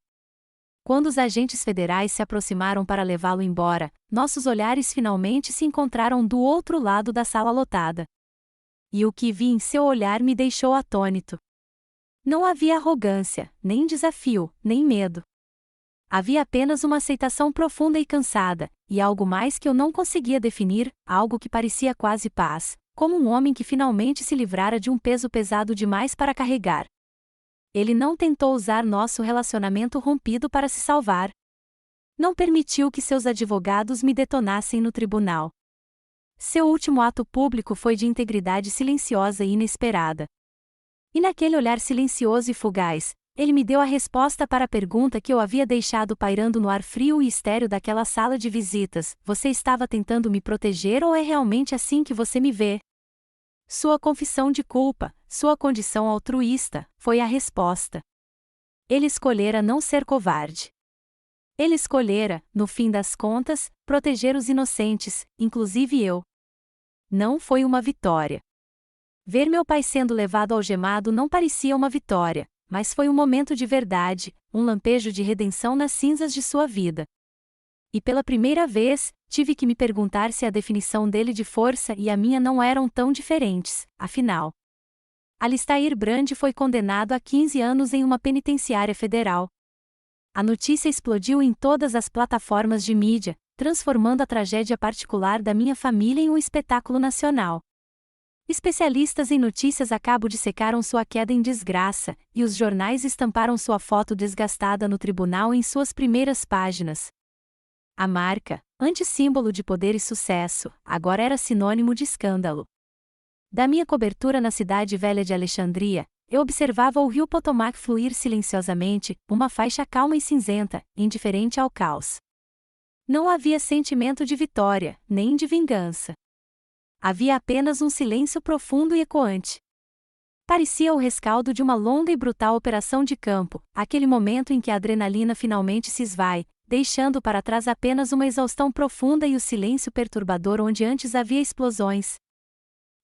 Quando os agentes federais se aproximaram para levá-lo embora, nossos olhares finalmente se encontraram do outro lado da sala lotada. E o que vi em seu olhar me deixou atônito. Não havia arrogância, nem desafio, nem medo. Havia apenas uma aceitação profunda e cansada, e algo mais que eu não conseguia definir, algo que parecia quase paz, como um homem que finalmente se livrara de um peso pesado demais para carregar. Ele não tentou usar nosso relacionamento rompido para se salvar. Não permitiu que seus advogados me detonassem no tribunal. Seu último ato público foi de integridade silenciosa e inesperada. E naquele olhar silencioso e fugaz, ele me deu a resposta para a pergunta que eu havia deixado pairando no ar frio e estéril daquela sala de visitas: você estava tentando me proteger ou é realmente assim que você me vê? Sua confissão de culpa, sua condição altruísta, foi a resposta. Ele escolhera não ser covarde. Ele escolhera, no fim das contas, proteger os inocentes, inclusive eu. Não foi uma vitória. Ver meu pai sendo levado algemado não parecia uma vitória, mas foi um momento de verdade, um lampejo de redenção nas cinzas de sua vida. E pela primeira vez, tive que me perguntar se a definição dele de força e a minha não eram tão diferentes, afinal. Alistair Brand foi condenado a 15 anos em uma penitenciária federal. A notícia explodiu em todas as plataformas de mídia, transformando a tragédia particular da minha família em um espetáculo nacional. Especialistas em notícias a cabo dissecaram sua queda em desgraça, e os jornais estamparam sua foto desgastada no tribunal em suas primeiras páginas. A marca, antes símbolo de poder e sucesso, agora era sinônimo de escândalo. Da minha cobertura na cidade velha de Alexandria, eu observava o rio Potomac fluir silenciosamente, uma faixa calma e cinzenta, indiferente ao caos. Não havia sentimento de vitória, nem de vingança. Havia apenas um silêncio profundo e ecoante. Parecia o rescaldo de uma longa e brutal operação de campo, aquele momento em que a adrenalina finalmente se esvai, deixando para trás apenas uma exaustão profunda e o silêncio perturbador onde antes havia explosões.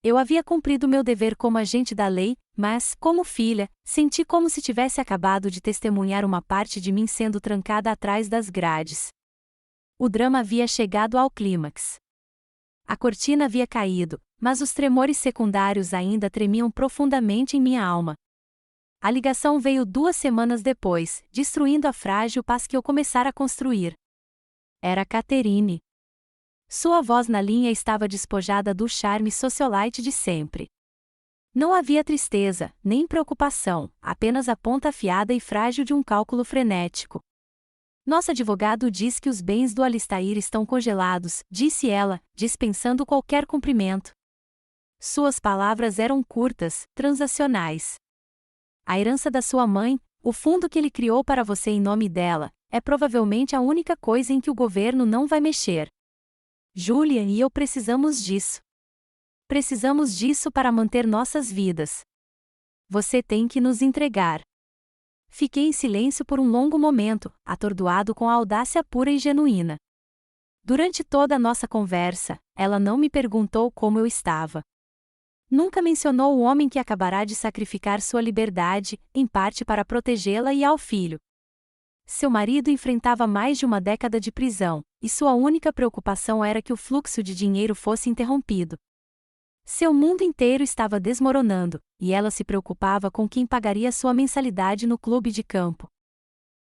Eu havia cumprido meu dever como agente da lei, mas, como filha, senti como se tivesse acabado de testemunhar uma parte de mim sendo trancada atrás das grades. O drama havia chegado ao clímax. A cortina havia caído, mas os tremores secundários ainda tremiam profundamente em minha alma. A ligação veio 2 semanas depois, destruindo a frágil paz que eu começara a construir. Era Catherine. Sua voz na linha estava despojada do charme socialite de sempre. Não havia tristeza, nem preocupação, apenas a ponta afiada e frágil de um cálculo frenético. Nosso advogado diz que os bens do Alistair estão congelados, disse ela, dispensando qualquer cumprimento. Suas palavras eram curtas, transacionais. A herança da sua mãe, o fundo que ele criou para você em nome dela, é provavelmente a única coisa em que o governo não vai mexer. Julia e eu precisamos disso. Precisamos disso para manter nossas vidas. Você tem que nos entregar. Fiquei em silêncio por um longo momento, atordoado com a audácia pura e genuína. Durante toda a nossa conversa, ela não me perguntou como eu estava. Nunca mencionou o homem que acabará de sacrificar sua liberdade, em parte para protegê-la e ao filho. Seu marido enfrentava mais de uma década de prisão, e sua única preocupação era que o fluxo de dinheiro fosse interrompido. Seu mundo inteiro estava desmoronando, e ela se preocupava com quem pagaria sua mensalidade no clube de campo.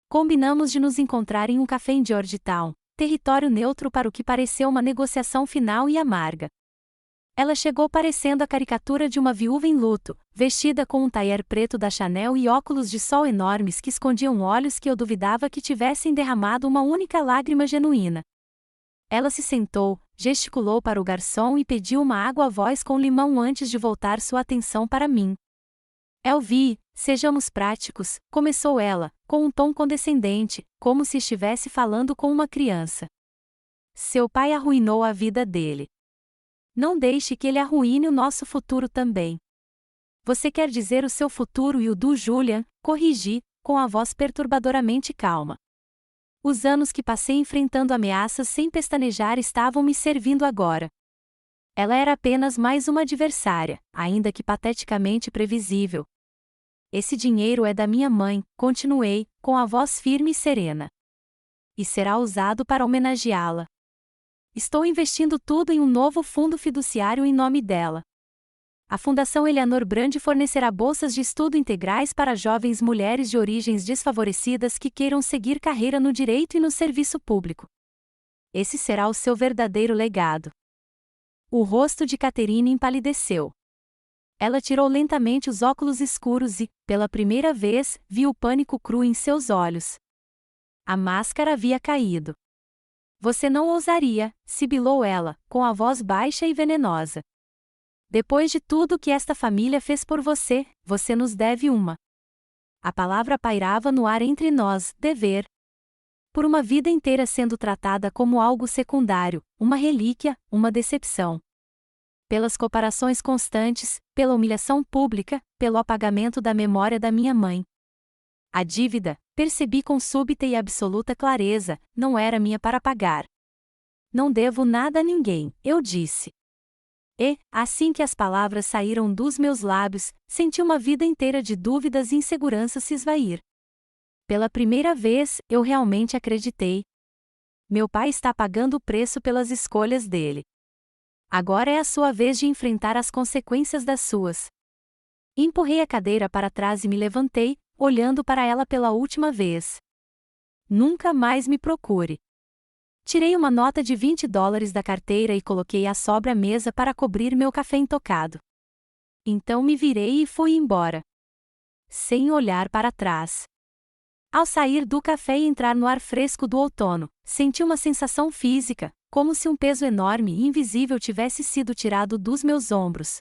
Combinamos de nos encontrar em um café em Georgetown, território neutro para o que pareceu uma negociação final e amarga. Ela chegou parecendo a caricatura de uma viúva em luto, vestida com um tailleur preto da Chanel e óculos de sol enormes que escondiam olhos que eu duvidava que tivessem derramado uma única lágrima genuína. Ela se sentou, gesticulou para o garçom e pediu uma água à voz com limão antes de voltar sua atenção para mim. Elvie, sejamos práticos, começou ela, com um tom condescendente, como se estivesse falando com uma criança. Seu pai arruinou a vida dele. Não deixe que ele arruine o nosso futuro também. Você quer dizer o seu futuro e o do Julian, corrigi, com a voz perturbadoramente calma. Os anos que passei enfrentando ameaças sem pestanejar estavam me servindo agora. Ela era apenas mais uma adversária, ainda que pateticamente previsível. Esse dinheiro é da minha mãe, continuei, com a voz firme e serena. E será usado para homenageá-la. Estou investindo tudo em um novo fundo fiduciário em nome dela. A Fundação Eleanor Brand fornecerá bolsas de estudo integrais para jovens mulheres de origens desfavorecidas que queiram seguir carreira no direito e no serviço público. Esse será o seu verdadeiro legado. O rosto de Catherine empalideceu. Ela tirou lentamente os óculos escuros e, pela primeira vez, viu o pânico cru em seus olhos. A máscara havia caído. Você não ousaria, sibilou ela, com a voz baixa e venenosa. Depois de tudo que esta família fez por você, você nos deve uma. A palavra pairava no ar entre nós, dever. Por uma vida inteira sendo tratada como algo secundário, uma relíquia, uma decepção. Pelas comparações constantes, pela humilhação pública, pelo apagamento da memória da minha mãe. A dívida, percebi com súbita e absoluta clareza, não era minha para pagar. Não devo nada a ninguém, eu disse. E, assim que as palavras saíram dos meus lábios, senti uma vida inteira de dúvidas e insegurança se esvair. Pela primeira vez, eu realmente acreditei. Meu pai está pagando o preço pelas escolhas dele. Agora é a sua vez de enfrentar as consequências das suas. Empurrei a cadeira para trás e me levantei, olhando para ela pela última vez. Nunca mais me procure. Tirei uma nota de $20 da carteira e coloquei-a sobre a mesa para cobrir meu café intocado. Então me virei e fui embora. Sem olhar para trás. Ao sair do café e entrar no ar fresco do outono, senti uma sensação física, como se um peso enorme e invisível tivesse sido tirado dos meus ombros.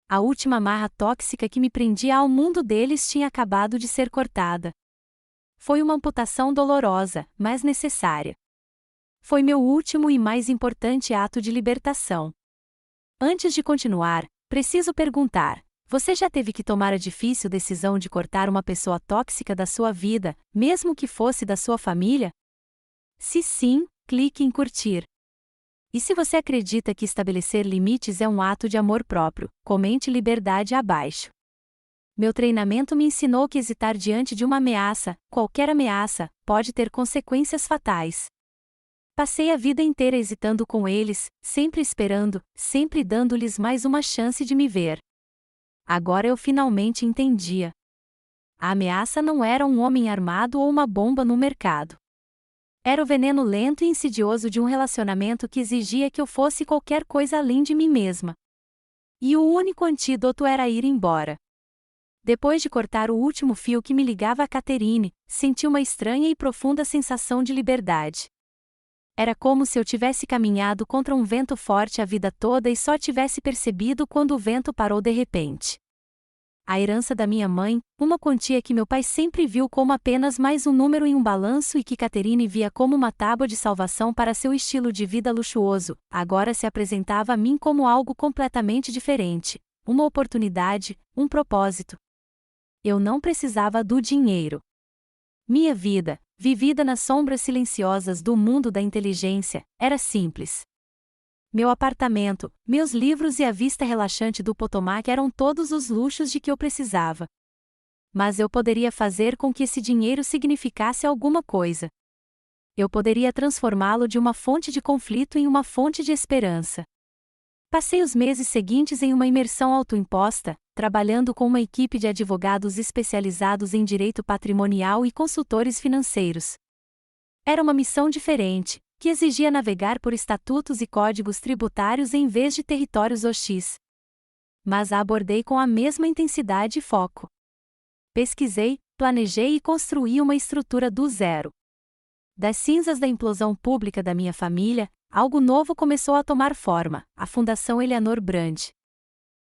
A última amarra tóxica que me prendia ao mundo deles tinha acabado de ser cortada. Foi uma amputação dolorosa, mas necessária. Foi meu último e mais importante ato de libertação. Antes de continuar, preciso perguntar: você já teve que tomar a difícil decisão de cortar uma pessoa tóxica da sua vida, mesmo que fosse da sua família? Se sim, clique em curtir. E se você acredita que estabelecer limites é um ato de amor próprio, comente liberdade abaixo. Meu treinamento me ensinou que hesitar diante de uma ameaça, qualquer ameaça, pode ter consequências fatais. Passei a vida inteira hesitando com eles, sempre esperando, sempre dando-lhes mais uma chance de me ver. Agora eu finalmente entendia. A ameaça não era um homem armado ou uma bomba no mercado. Era o veneno lento e insidioso de um relacionamento que exigia que eu fosse qualquer coisa além de mim mesma. E o único antídoto era ir embora. Depois de cortar o último fio que me ligava a Catherine, senti uma estranha e profunda sensação de liberdade. Era como se eu tivesse caminhado contra um vento forte a vida toda e só tivesse percebido quando o vento parou de repente. A herança da minha mãe, uma quantia que meu pai sempre viu como apenas mais um número em um balanço e que Catherine via como uma tábua de salvação para seu estilo de vida luxuoso, agora se apresentava a mim como algo completamente diferente, uma oportunidade, um propósito. Eu não precisava do dinheiro. Minha vida, vivida nas sombras silenciosas do mundo da inteligência, era simples. Meu apartamento, meus livros e a vista relaxante do Potomac eram todos os luxos de que eu precisava. Mas eu poderia fazer com que esse dinheiro significasse alguma coisa. Eu poderia transformá-lo de uma fonte de conflito em uma fonte de esperança. Passei os meses seguintes em uma imersão autoimposta, trabalhando com uma equipe de advogados especializados em direito patrimonial e consultores financeiros. Era uma missão diferente, que exigia navegar por estatutos e códigos tributários em vez de territórios hostis. Mas a abordei com a mesma intensidade e foco. Pesquisei, planejei e construí uma estrutura do zero. Das cinzas da implosão pública da minha família, algo novo começou a tomar forma, a Fundação Eleanor Brand.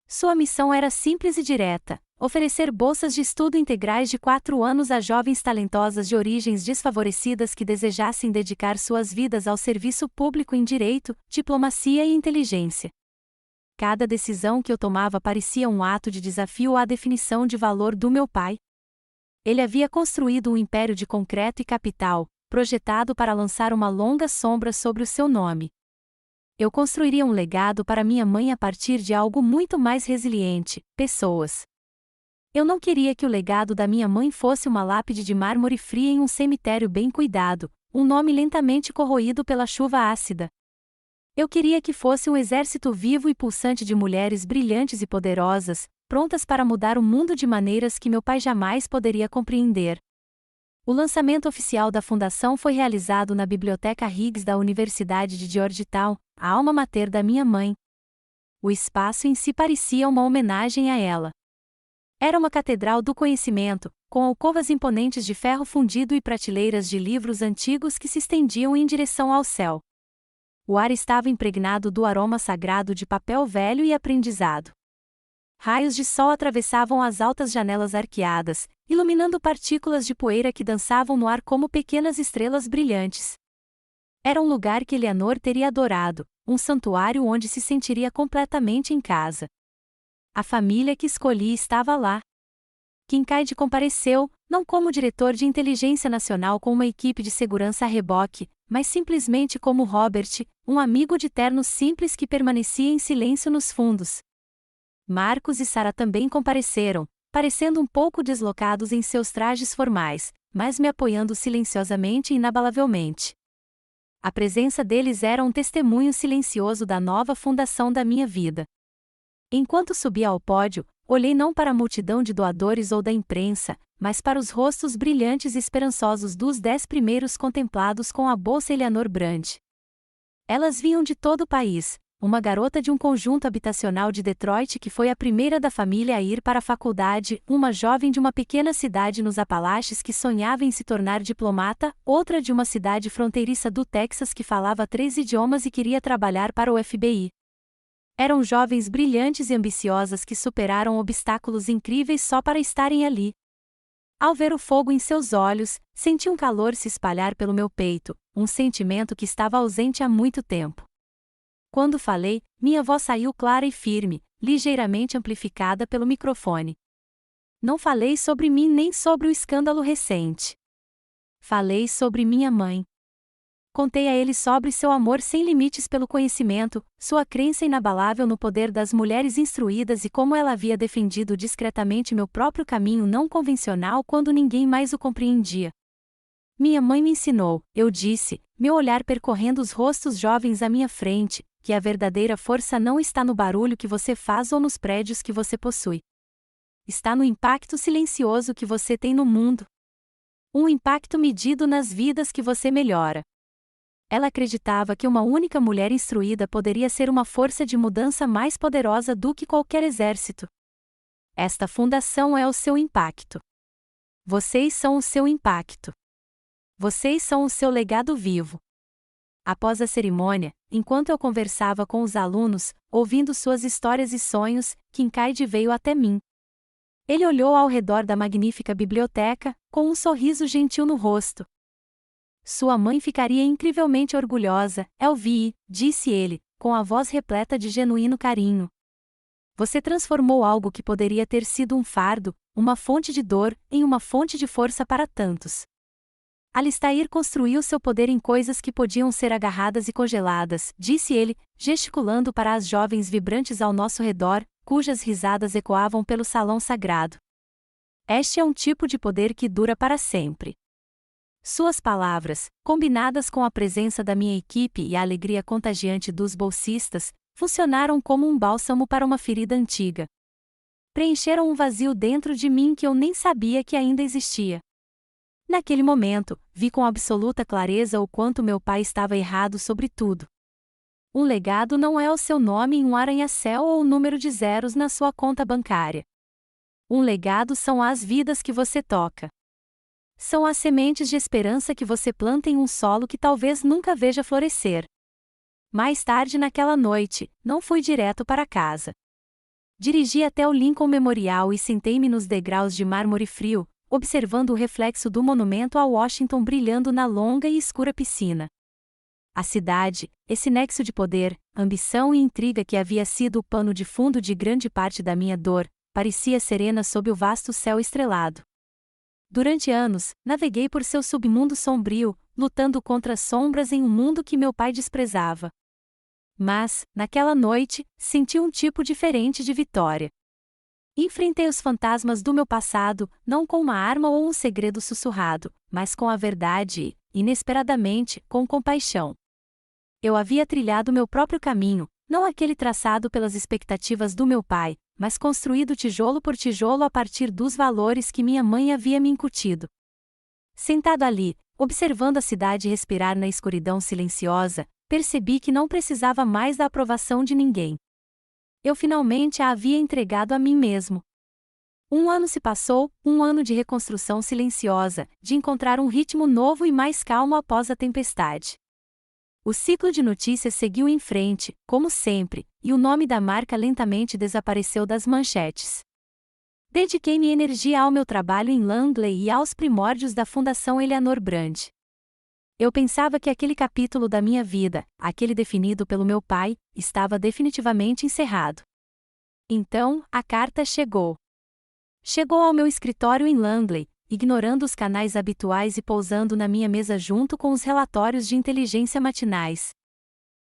Sua missão era simples e direta: oferecer bolsas de estudo integrais de 4 anos a jovens talentosas de origens desfavorecidas que desejassem dedicar suas vidas ao serviço público em direito, diplomacia e inteligência. Cada decisão que eu tomava parecia um ato de desafio à definição de valor do meu pai. Ele havia construído um império de concreto e capital, projetado para lançar uma longa sombra sobre o seu nome. Eu construiria um legado para minha mãe a partir de algo muito mais resiliente: pessoas. Eu não queria que o legado da minha mãe fosse uma lápide de mármore fria em um cemitério bem cuidado, um nome lentamente corroído pela chuva ácida. Eu queria que fosse um exército vivo e pulsante de mulheres brilhantes e poderosas, prontas para mudar o mundo de maneiras que meu pai jamais poderia compreender. O lançamento oficial da fundação foi realizado na Biblioteca Higgs da Universidade de Georgetown, a alma mater da minha mãe. O espaço em si parecia uma homenagem a ela. Era uma catedral do conhecimento, com alcovas imponentes de ferro fundido e prateleiras de livros antigos que se estendiam em direção ao céu. O ar estava impregnado do aroma sagrado de papel velho e aprendizado. Raios de sol atravessavam as altas janelas arqueadas, iluminando partículas de poeira que dançavam no ar como pequenas estrelas brilhantes. Era um lugar que Eleanor teria adorado, um santuário onde se sentiria completamente em casa. A família que escolhi estava lá. Kincaid compareceu, não como diretor de inteligência nacional com uma equipe de segurança a reboque, mas simplesmente como Robert, um amigo de terno simples que permanecia em silêncio nos fundos. Marcos e Sarah também compareceram, parecendo um pouco deslocados em seus trajes formais, mas me apoiando silenciosamente e inabalavelmente. A presença deles era um testemunho silencioso da nova fundação da minha vida. Enquanto subia ao pódio, olhei não para a multidão de doadores ou da imprensa, mas para os rostos brilhantes e esperançosos dos 10 primeiros contemplados com a bolsa Eleanor Brand. Elas vinham de todo o país. Uma garota de um conjunto habitacional de Detroit que foi a primeira da família a ir para a faculdade, uma jovem de uma pequena cidade nos Apalaches que sonhava em se tornar diplomata, outra de uma cidade fronteiriça do Texas que falava 3 idiomas e queria trabalhar para o FBI. Eram jovens brilhantes e ambiciosas que superaram obstáculos incríveis só para estarem ali. Ao ver o fogo em seus olhos, senti um calor se espalhar pelo meu peito, um sentimento que estava ausente há muito tempo. Quando falei, minha voz saiu clara e firme, ligeiramente amplificada pelo microfone. Não falei sobre mim nem sobre o escândalo recente. Falei sobre minha mãe. Contei a ele sobre seu amor sem limites pelo conhecimento, sua crença inabalável no poder das mulheres instruídas e como ela havia defendido discretamente meu próprio caminho não convencional quando ninguém mais o compreendia. Minha mãe me ensinou, eu disse, meu olhar percorrendo os rostos jovens à minha frente, que a verdadeira força não está no barulho que você faz ou nos prédios que você possui. Está no impacto silencioso que você tem no mundo. Um impacto medido nas vidas que você melhora. Ela acreditava que uma única mulher instruída poderia ser uma força de mudança mais poderosa do que qualquer exército. Esta fundação é o seu impacto. Vocês são o seu impacto. Vocês são o seu legado vivo. Após a cerimônia, enquanto eu conversava com os alunos, ouvindo suas histórias e sonhos, Kinkaid veio até mim. Ele olhou ao redor da magnífica biblioteca, com um sorriso gentil no rosto. Sua mãe ficaria incrivelmente orgulhosa, Elvie, disse ele, com a voz repleta de genuíno carinho. Você transformou algo que poderia ter sido um fardo, uma fonte de dor, em uma fonte de força para tantos. Alistair construiu seu poder em coisas que podiam ser agarradas e congeladas, disse ele, gesticulando para as jovens vibrantes ao nosso redor, cujas risadas ecoavam pelo salão sagrado. Este é um tipo de poder que dura para sempre. Suas palavras, combinadas com a presença da minha equipe e a alegria contagiante dos bolsistas, funcionaram como um bálsamo para uma ferida antiga. Preencheram um vazio dentro de mim que eu nem sabia que ainda existia. Naquele momento, vi com absoluta clareza o quanto meu pai estava errado sobre tudo. Um legado não é o seu nome em um arranha-céu ou o número de zeros na sua conta bancária. Um legado são as vidas que você toca. São as sementes de esperança que você planta em um solo que talvez nunca veja florescer. Mais tarde naquela noite, não fui direto para casa. Dirigi até o Lincoln Memorial e sentei-me nos degraus de mármore frio, observando o reflexo do monumento a Washington brilhando na longa e escura piscina. A cidade, esse nexo de poder, ambição e intriga que havia sido o pano de fundo de grande parte da minha dor, parecia serena sob o vasto céu estrelado. Durante anos, naveguei por seu submundo sombrio, lutando contra sombras em um mundo que meu pai desprezava. Mas, naquela noite, senti um tipo diferente de vitória. Enfrentei os fantasmas do meu passado, não com uma arma ou um segredo sussurrado, mas com a verdade e, inesperadamente, com compaixão. Eu havia trilhado meu próprio caminho, não aquele traçado pelas expectativas do meu pai, mas construído tijolo por tijolo a partir dos valores que minha mãe havia me incutido. Sentado ali, observando a cidade respirar na escuridão silenciosa, percebi que não precisava mais da aprovação de ninguém. Eu finalmente a havia entregado a mim mesmo. Um ano se passou, um ano de reconstrução silenciosa, de encontrar um ritmo novo e mais calmo após a tempestade. O ciclo de notícias seguiu em frente, como sempre, e o nome da marca lentamente desapareceu das manchetes. Dediquei-me energia ao meu trabalho em Langley e aos primórdios da Fundação Eleanor Brand. Eu pensava que aquele capítulo da minha vida, aquele definido pelo meu pai, estava definitivamente encerrado. Então, a carta chegou. Chegou ao meu escritório em Langley, ignorando os canais habituais e pousando na minha mesa junto com os relatórios de inteligência matinais.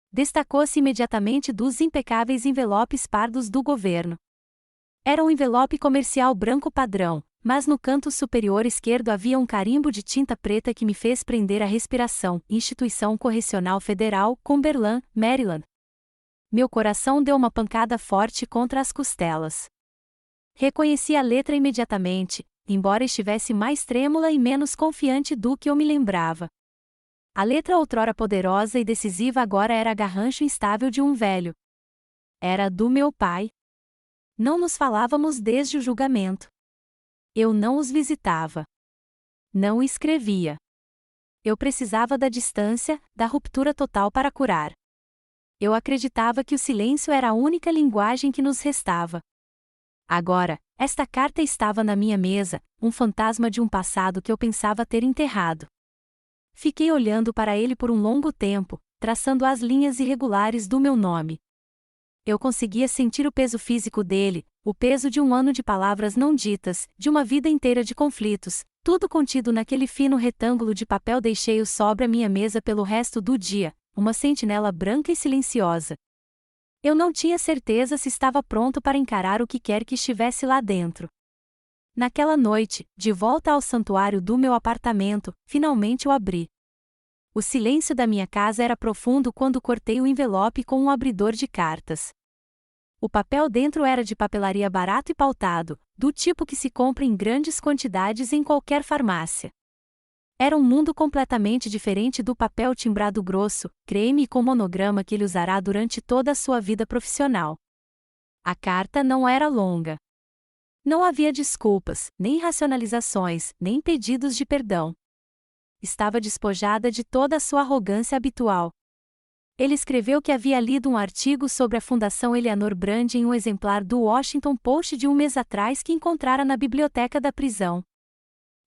Destacou-se imediatamente dos impecáveis envelopes pardos do governo. Era um envelope comercial branco padrão, mas no canto superior esquerdo havia um carimbo de tinta preta que me fez prender a respiração. Instituição Correcional Federal, Cumberland, Maryland. Meu coração deu uma pancada forte contra as costelas. Reconheci a letra imediatamente, embora estivesse mais trêmula e menos confiante do que eu me lembrava. A letra outrora poderosa e decisiva agora era garrancho instável de um velho. Era do meu pai. Não nos falávamos desde o julgamento. Eu não os visitava. Não escrevia. Eu precisava da distância, da ruptura total para curar. Eu acreditava que o silêncio era a única linguagem que nos restava. Agora, esta carta estava na minha mesa, um fantasma de um passado que eu pensava ter enterrado. Fiquei olhando para ele por um longo tempo, traçando as linhas irregulares do meu nome. Eu conseguia sentir o peso físico dele, o peso de um ano de palavras não ditas, de uma vida inteira de conflitos, tudo contido naquele fino retângulo de papel. Deixei-o sobre a minha mesa pelo resto do dia, uma sentinela branca e silenciosa. Eu não tinha certeza se estava pronto para encarar o que quer que estivesse lá dentro. Naquela noite, de volta ao santuário do meu apartamento, finalmente o abri. O silêncio da minha casa era profundo quando cortei o envelope com um abridor de cartas. O papel dentro era de papelaria barato e pautado, do tipo que se compra em grandes quantidades em qualquer farmácia. Era um mundo completamente diferente do papel timbrado grosso, creme e com monograma que ele usará durante toda a sua vida profissional. A carta não era longa. Não havia desculpas, nem racionalizações, nem pedidos de perdão. Estava despojada de toda a sua arrogância habitual. Ele escreveu que havia lido um artigo sobre a Fundação Eleanor Brand em um exemplar do Washington Post de um mês atrás que encontrara na biblioteca da prisão.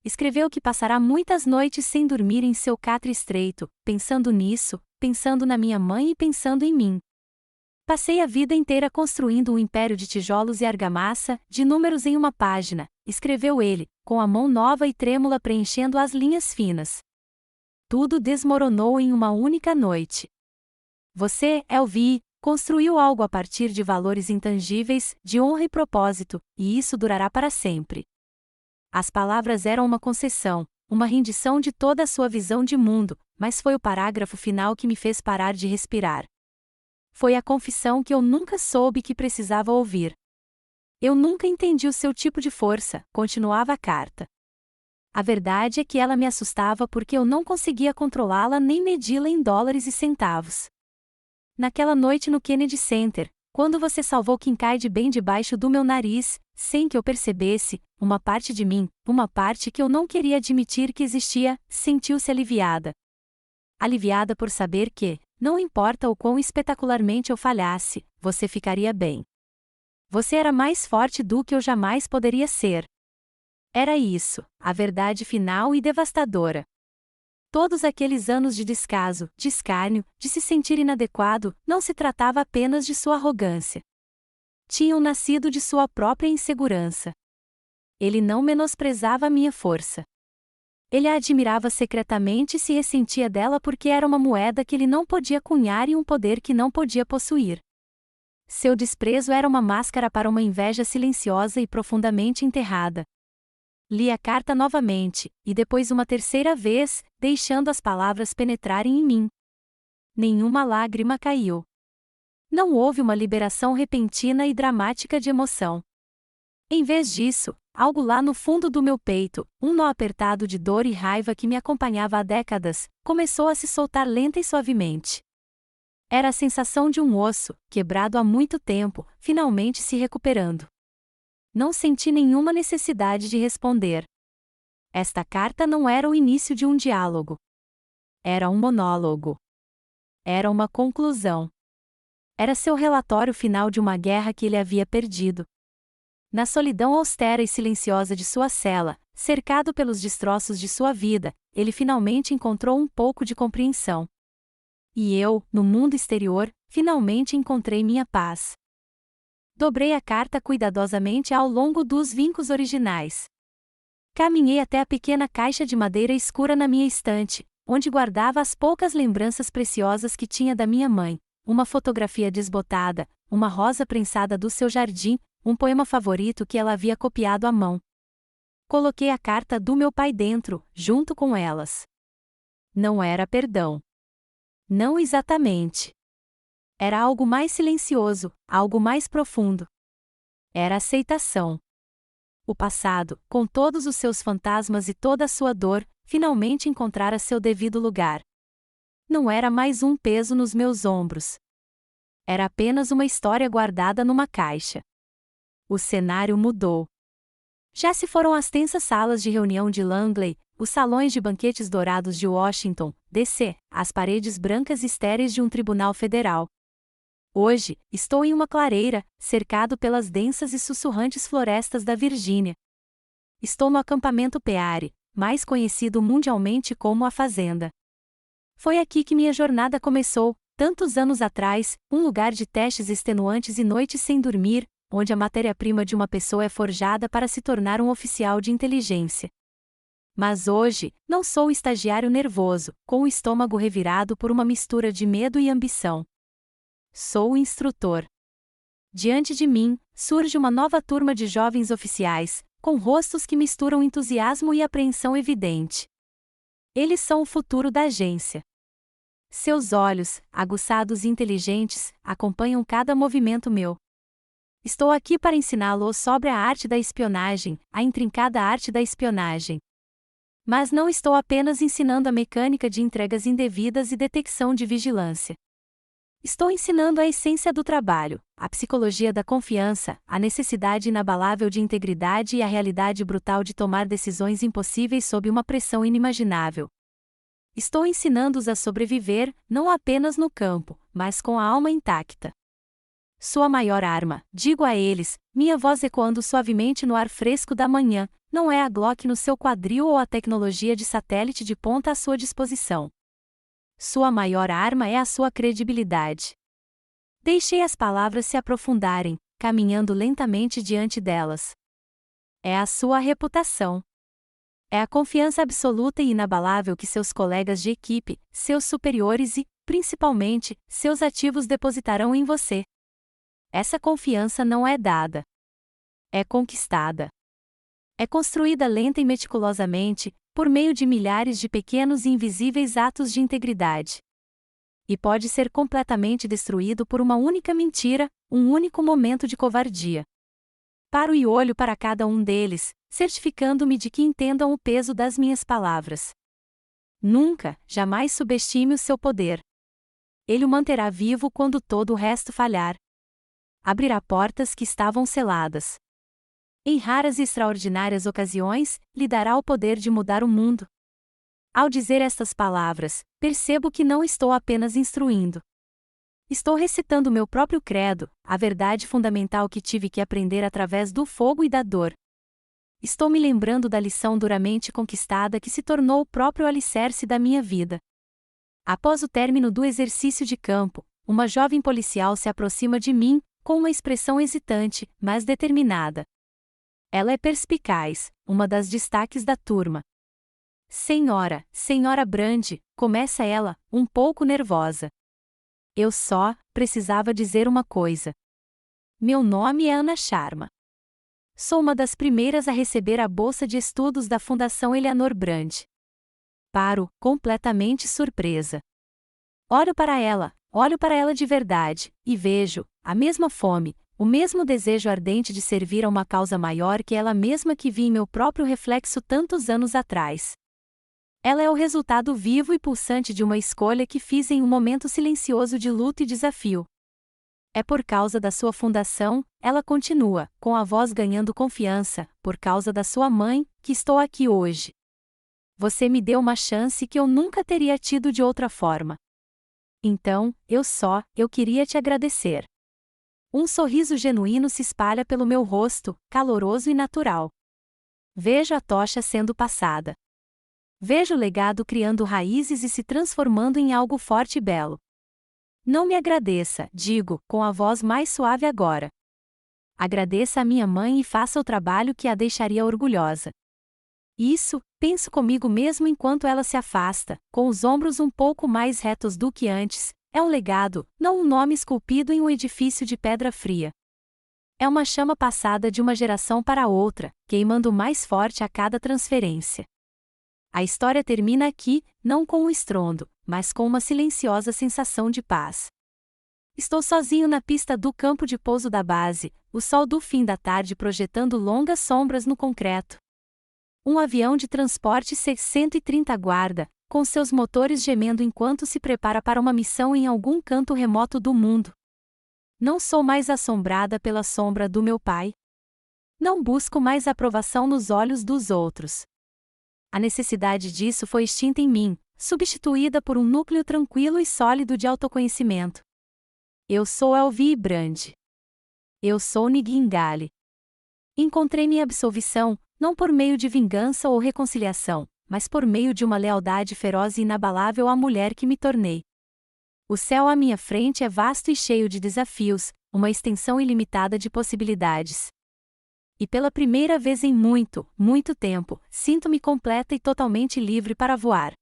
Escreveu que passará muitas noites sem dormir em seu catre estreito, pensando nisso, pensando na minha mãe e pensando em mim. Passei a vida inteira construindo um império de tijolos e argamassa, de números em uma página, escreveu ele, com a mão nova e trêmula preenchendo as linhas finas. Tudo desmoronou em uma única noite. Você, LV, construiu algo a partir de valores intangíveis, de honra e propósito, e isso durará para sempre. As palavras eram uma concessão, uma rendição de toda a sua visão de mundo, mas foi o parágrafo final que me fez parar de respirar. Foi a confissão que eu nunca soube que precisava ouvir. Eu nunca entendi o seu tipo de força, continuava a carta. A verdade é que ela me assustava porque eu não conseguia controlá-la nem medi-la em dólares e centavos. Naquela noite no Kennedy Center, quando você salvou Kincaid bem debaixo do meu nariz, sem que eu percebesse, uma parte de mim, uma parte que eu não queria admitir que existia, sentiu-se aliviada. Aliviada por saber que, não importa o quão espetacularmente eu falhasse, você ficaria bem. Você era mais forte do que eu jamais poderia ser. Era isso, a verdade final e devastadora. Todos aqueles anos de descaso, de escárnio, de se sentir inadequado, não se tratava apenas de sua arrogância. Tinham nascido de sua própria insegurança. Ele não menosprezava a minha força. Ele a admirava secretamente e se ressentia dela porque era uma moeda que ele não podia cunhar e um poder que não podia possuir. Seu desprezo era uma máscara para uma inveja silenciosa e profundamente enterrada. Li a carta novamente, e depois uma terceira vez, deixando as palavras penetrarem em mim. Nenhuma lágrima caiu. Não houve uma liberação repentina e dramática de emoção. Em vez disso, algo lá no fundo do meu peito, um nó apertado de dor e raiva que me acompanhava há décadas, começou a se soltar lenta e suavemente. Era a sensação de um osso, quebrado há muito tempo, finalmente se recuperando. Não senti nenhuma necessidade de responder. Esta carta não era o início de um diálogo. Era um monólogo. Era uma conclusão. Era seu relatório final de uma guerra que ele havia perdido. Na solidão austera e silenciosa de sua cela, cercado pelos destroços de sua vida, ele finalmente encontrou um pouco de compreensão. E eu, no mundo exterior, finalmente encontrei minha paz. Dobrei a carta cuidadosamente ao longo dos vincos originais. Caminhei até a pequena caixa de madeira escura na minha estante, onde guardava as poucas lembranças preciosas que tinha da minha mãe, uma fotografia desbotada, uma rosa prensada do seu jardim, um poema favorito que ela havia copiado à mão. Coloquei a carta do meu pai dentro, junto com elas. Não era perdão. Não exatamente. Era algo mais silencioso, algo mais profundo. Era aceitação. O passado, com todos os seus fantasmas e toda a sua dor, finalmente encontrara seu devido lugar. Não era mais um peso nos meus ombros. Era apenas uma história guardada numa caixa. O cenário mudou. Já se foram as tensas salas de reunião de Langley, os salões de banquetes dourados de Washington, D.C., as paredes brancas e estéreis de um tribunal federal. Hoje, estou em uma clareira, cercado pelas densas e sussurrantes florestas da Virgínia. Estou no acampamento Peary, mais conhecido mundialmente como a Fazenda. Foi aqui que minha jornada começou, tantos anos atrás, um lugar de testes extenuantes e noites sem dormir, onde a matéria-prima de uma pessoa é forjada para se tornar um oficial de inteligência. Mas hoje, não sou estagiário nervoso, com o estômago revirado por uma mistura de medo e ambição. Sou o instrutor. Diante de mim, surge uma nova turma de jovens oficiais, com rostos que misturam entusiasmo e apreensão evidente. Eles são o futuro da agência. Seus olhos, aguçados e inteligentes, acompanham cada movimento meu. Estou aqui para ensiná-lo sobre a arte da espionagem, a intrincada arte da espionagem. Mas não estou apenas ensinando a mecânica de entregas indevidas e detecção de vigilância. Estou ensinando a essência do trabalho, a psicologia da confiança, a necessidade inabalável de integridade e a realidade brutal de tomar decisões impossíveis sob uma pressão inimaginável. Estou ensinando-os a sobreviver, não apenas no campo, mas com a alma intacta. Sua maior arma, digo a eles, minha voz ecoando suavemente no ar fresco da manhã, não é a Glock no seu quadril ou a tecnologia de satélite de ponta à sua disposição. Sua maior arma é a sua credibilidade. Deixei as palavras se aprofundarem, caminhando lentamente diante delas. É a sua reputação. É a confiança absoluta e inabalável que seus colegas de equipe, seus superiores e, principalmente, seus ativos depositarão em você. Essa confiança não é dada. É conquistada. É construída lenta e meticulosamente, por meio de milhares de pequenos e invisíveis atos de integridade. E pode ser completamente destruído por uma única mentira, um único momento de covardia. Paro e olho para cada um deles, certificando-me de que entendam o peso das minhas palavras. Nunca, jamais subestime o seu poder. Ele o manterá vivo quando todo o resto falhar. Abrirá portas que estavam seladas. Em raras e extraordinárias ocasiões, lhe dará o poder de mudar o mundo. Ao dizer estas palavras, percebo que não estou apenas instruindo. Estou recitando meu próprio credo, a verdade fundamental que tive que aprender através do fogo e da dor. Estou me lembrando da lição duramente conquistada que se tornou o próprio alicerce da minha vida. Após o término do exercício de campo, uma jovem policial se aproxima de mim, com uma expressão hesitante, mas determinada. Ela é perspicaz, uma das destaques da turma. Senhora Brand, começa ela, um pouco nervosa. Eu só precisava dizer uma coisa. Meu nome é Ana Sharma. Sou uma das primeiras a receber a bolsa de estudos da Fundação Eleanor Brand. Paro, completamente surpresa. Olho para ela de verdade, e vejo, a mesma fome, o mesmo desejo ardente de servir a uma causa maior que ela mesma que vi em meu próprio reflexo tantos anos atrás. Ela é o resultado vivo e pulsante de uma escolha que fiz em um momento silencioso de luta e desafio. É por causa da sua fundação, ela continua, com a voz ganhando confiança, por causa da sua mãe, que estou aqui hoje. Você me deu uma chance que eu nunca teria tido de outra forma. Então, eu queria te agradecer. Um sorriso genuíno se espalha pelo meu rosto, caloroso e natural. Vejo a tocha sendo passada. Vejo o legado criando raízes e se transformando em algo forte e belo. Não me agradeça, digo, com a voz mais suave agora. Agradeça a minha mãe e faça o trabalho que a deixaria orgulhosa. Isso, penso comigo mesmo enquanto ela se afasta, com os ombros um pouco mais retos do que antes. É um legado, não um nome esculpido em um edifício de pedra fria. É uma chama passada de uma geração para outra, queimando mais forte a cada transferência. A história termina aqui, não com um estrondo, mas com uma silenciosa sensação de paz. Estou sozinho na pista do campo de pouso da base, o sol do fim da tarde projetando longas sombras no concreto. Um avião de transporte C-130 aguarda, com seus motores gemendo enquanto se prepara para uma missão em algum canto remoto do mundo. Não sou mais assombrada pela sombra do meu pai. Não busco mais aprovação nos olhos dos outros. A necessidade disso foi extinta em mim, substituída por um núcleo tranquilo e sólido de autoconhecimento. Eu sou Elvi Brand. Eu sou Niguingali. Encontrei minha absolvição, não por meio de vingança ou reconciliação, mas por meio de uma lealdade feroz e inabalável à mulher que me tornei. O céu à minha frente é vasto e cheio de desafios, uma extensão ilimitada de possibilidades. E pela primeira vez em muito, muito tempo, sinto-me completa e totalmente livre para voar.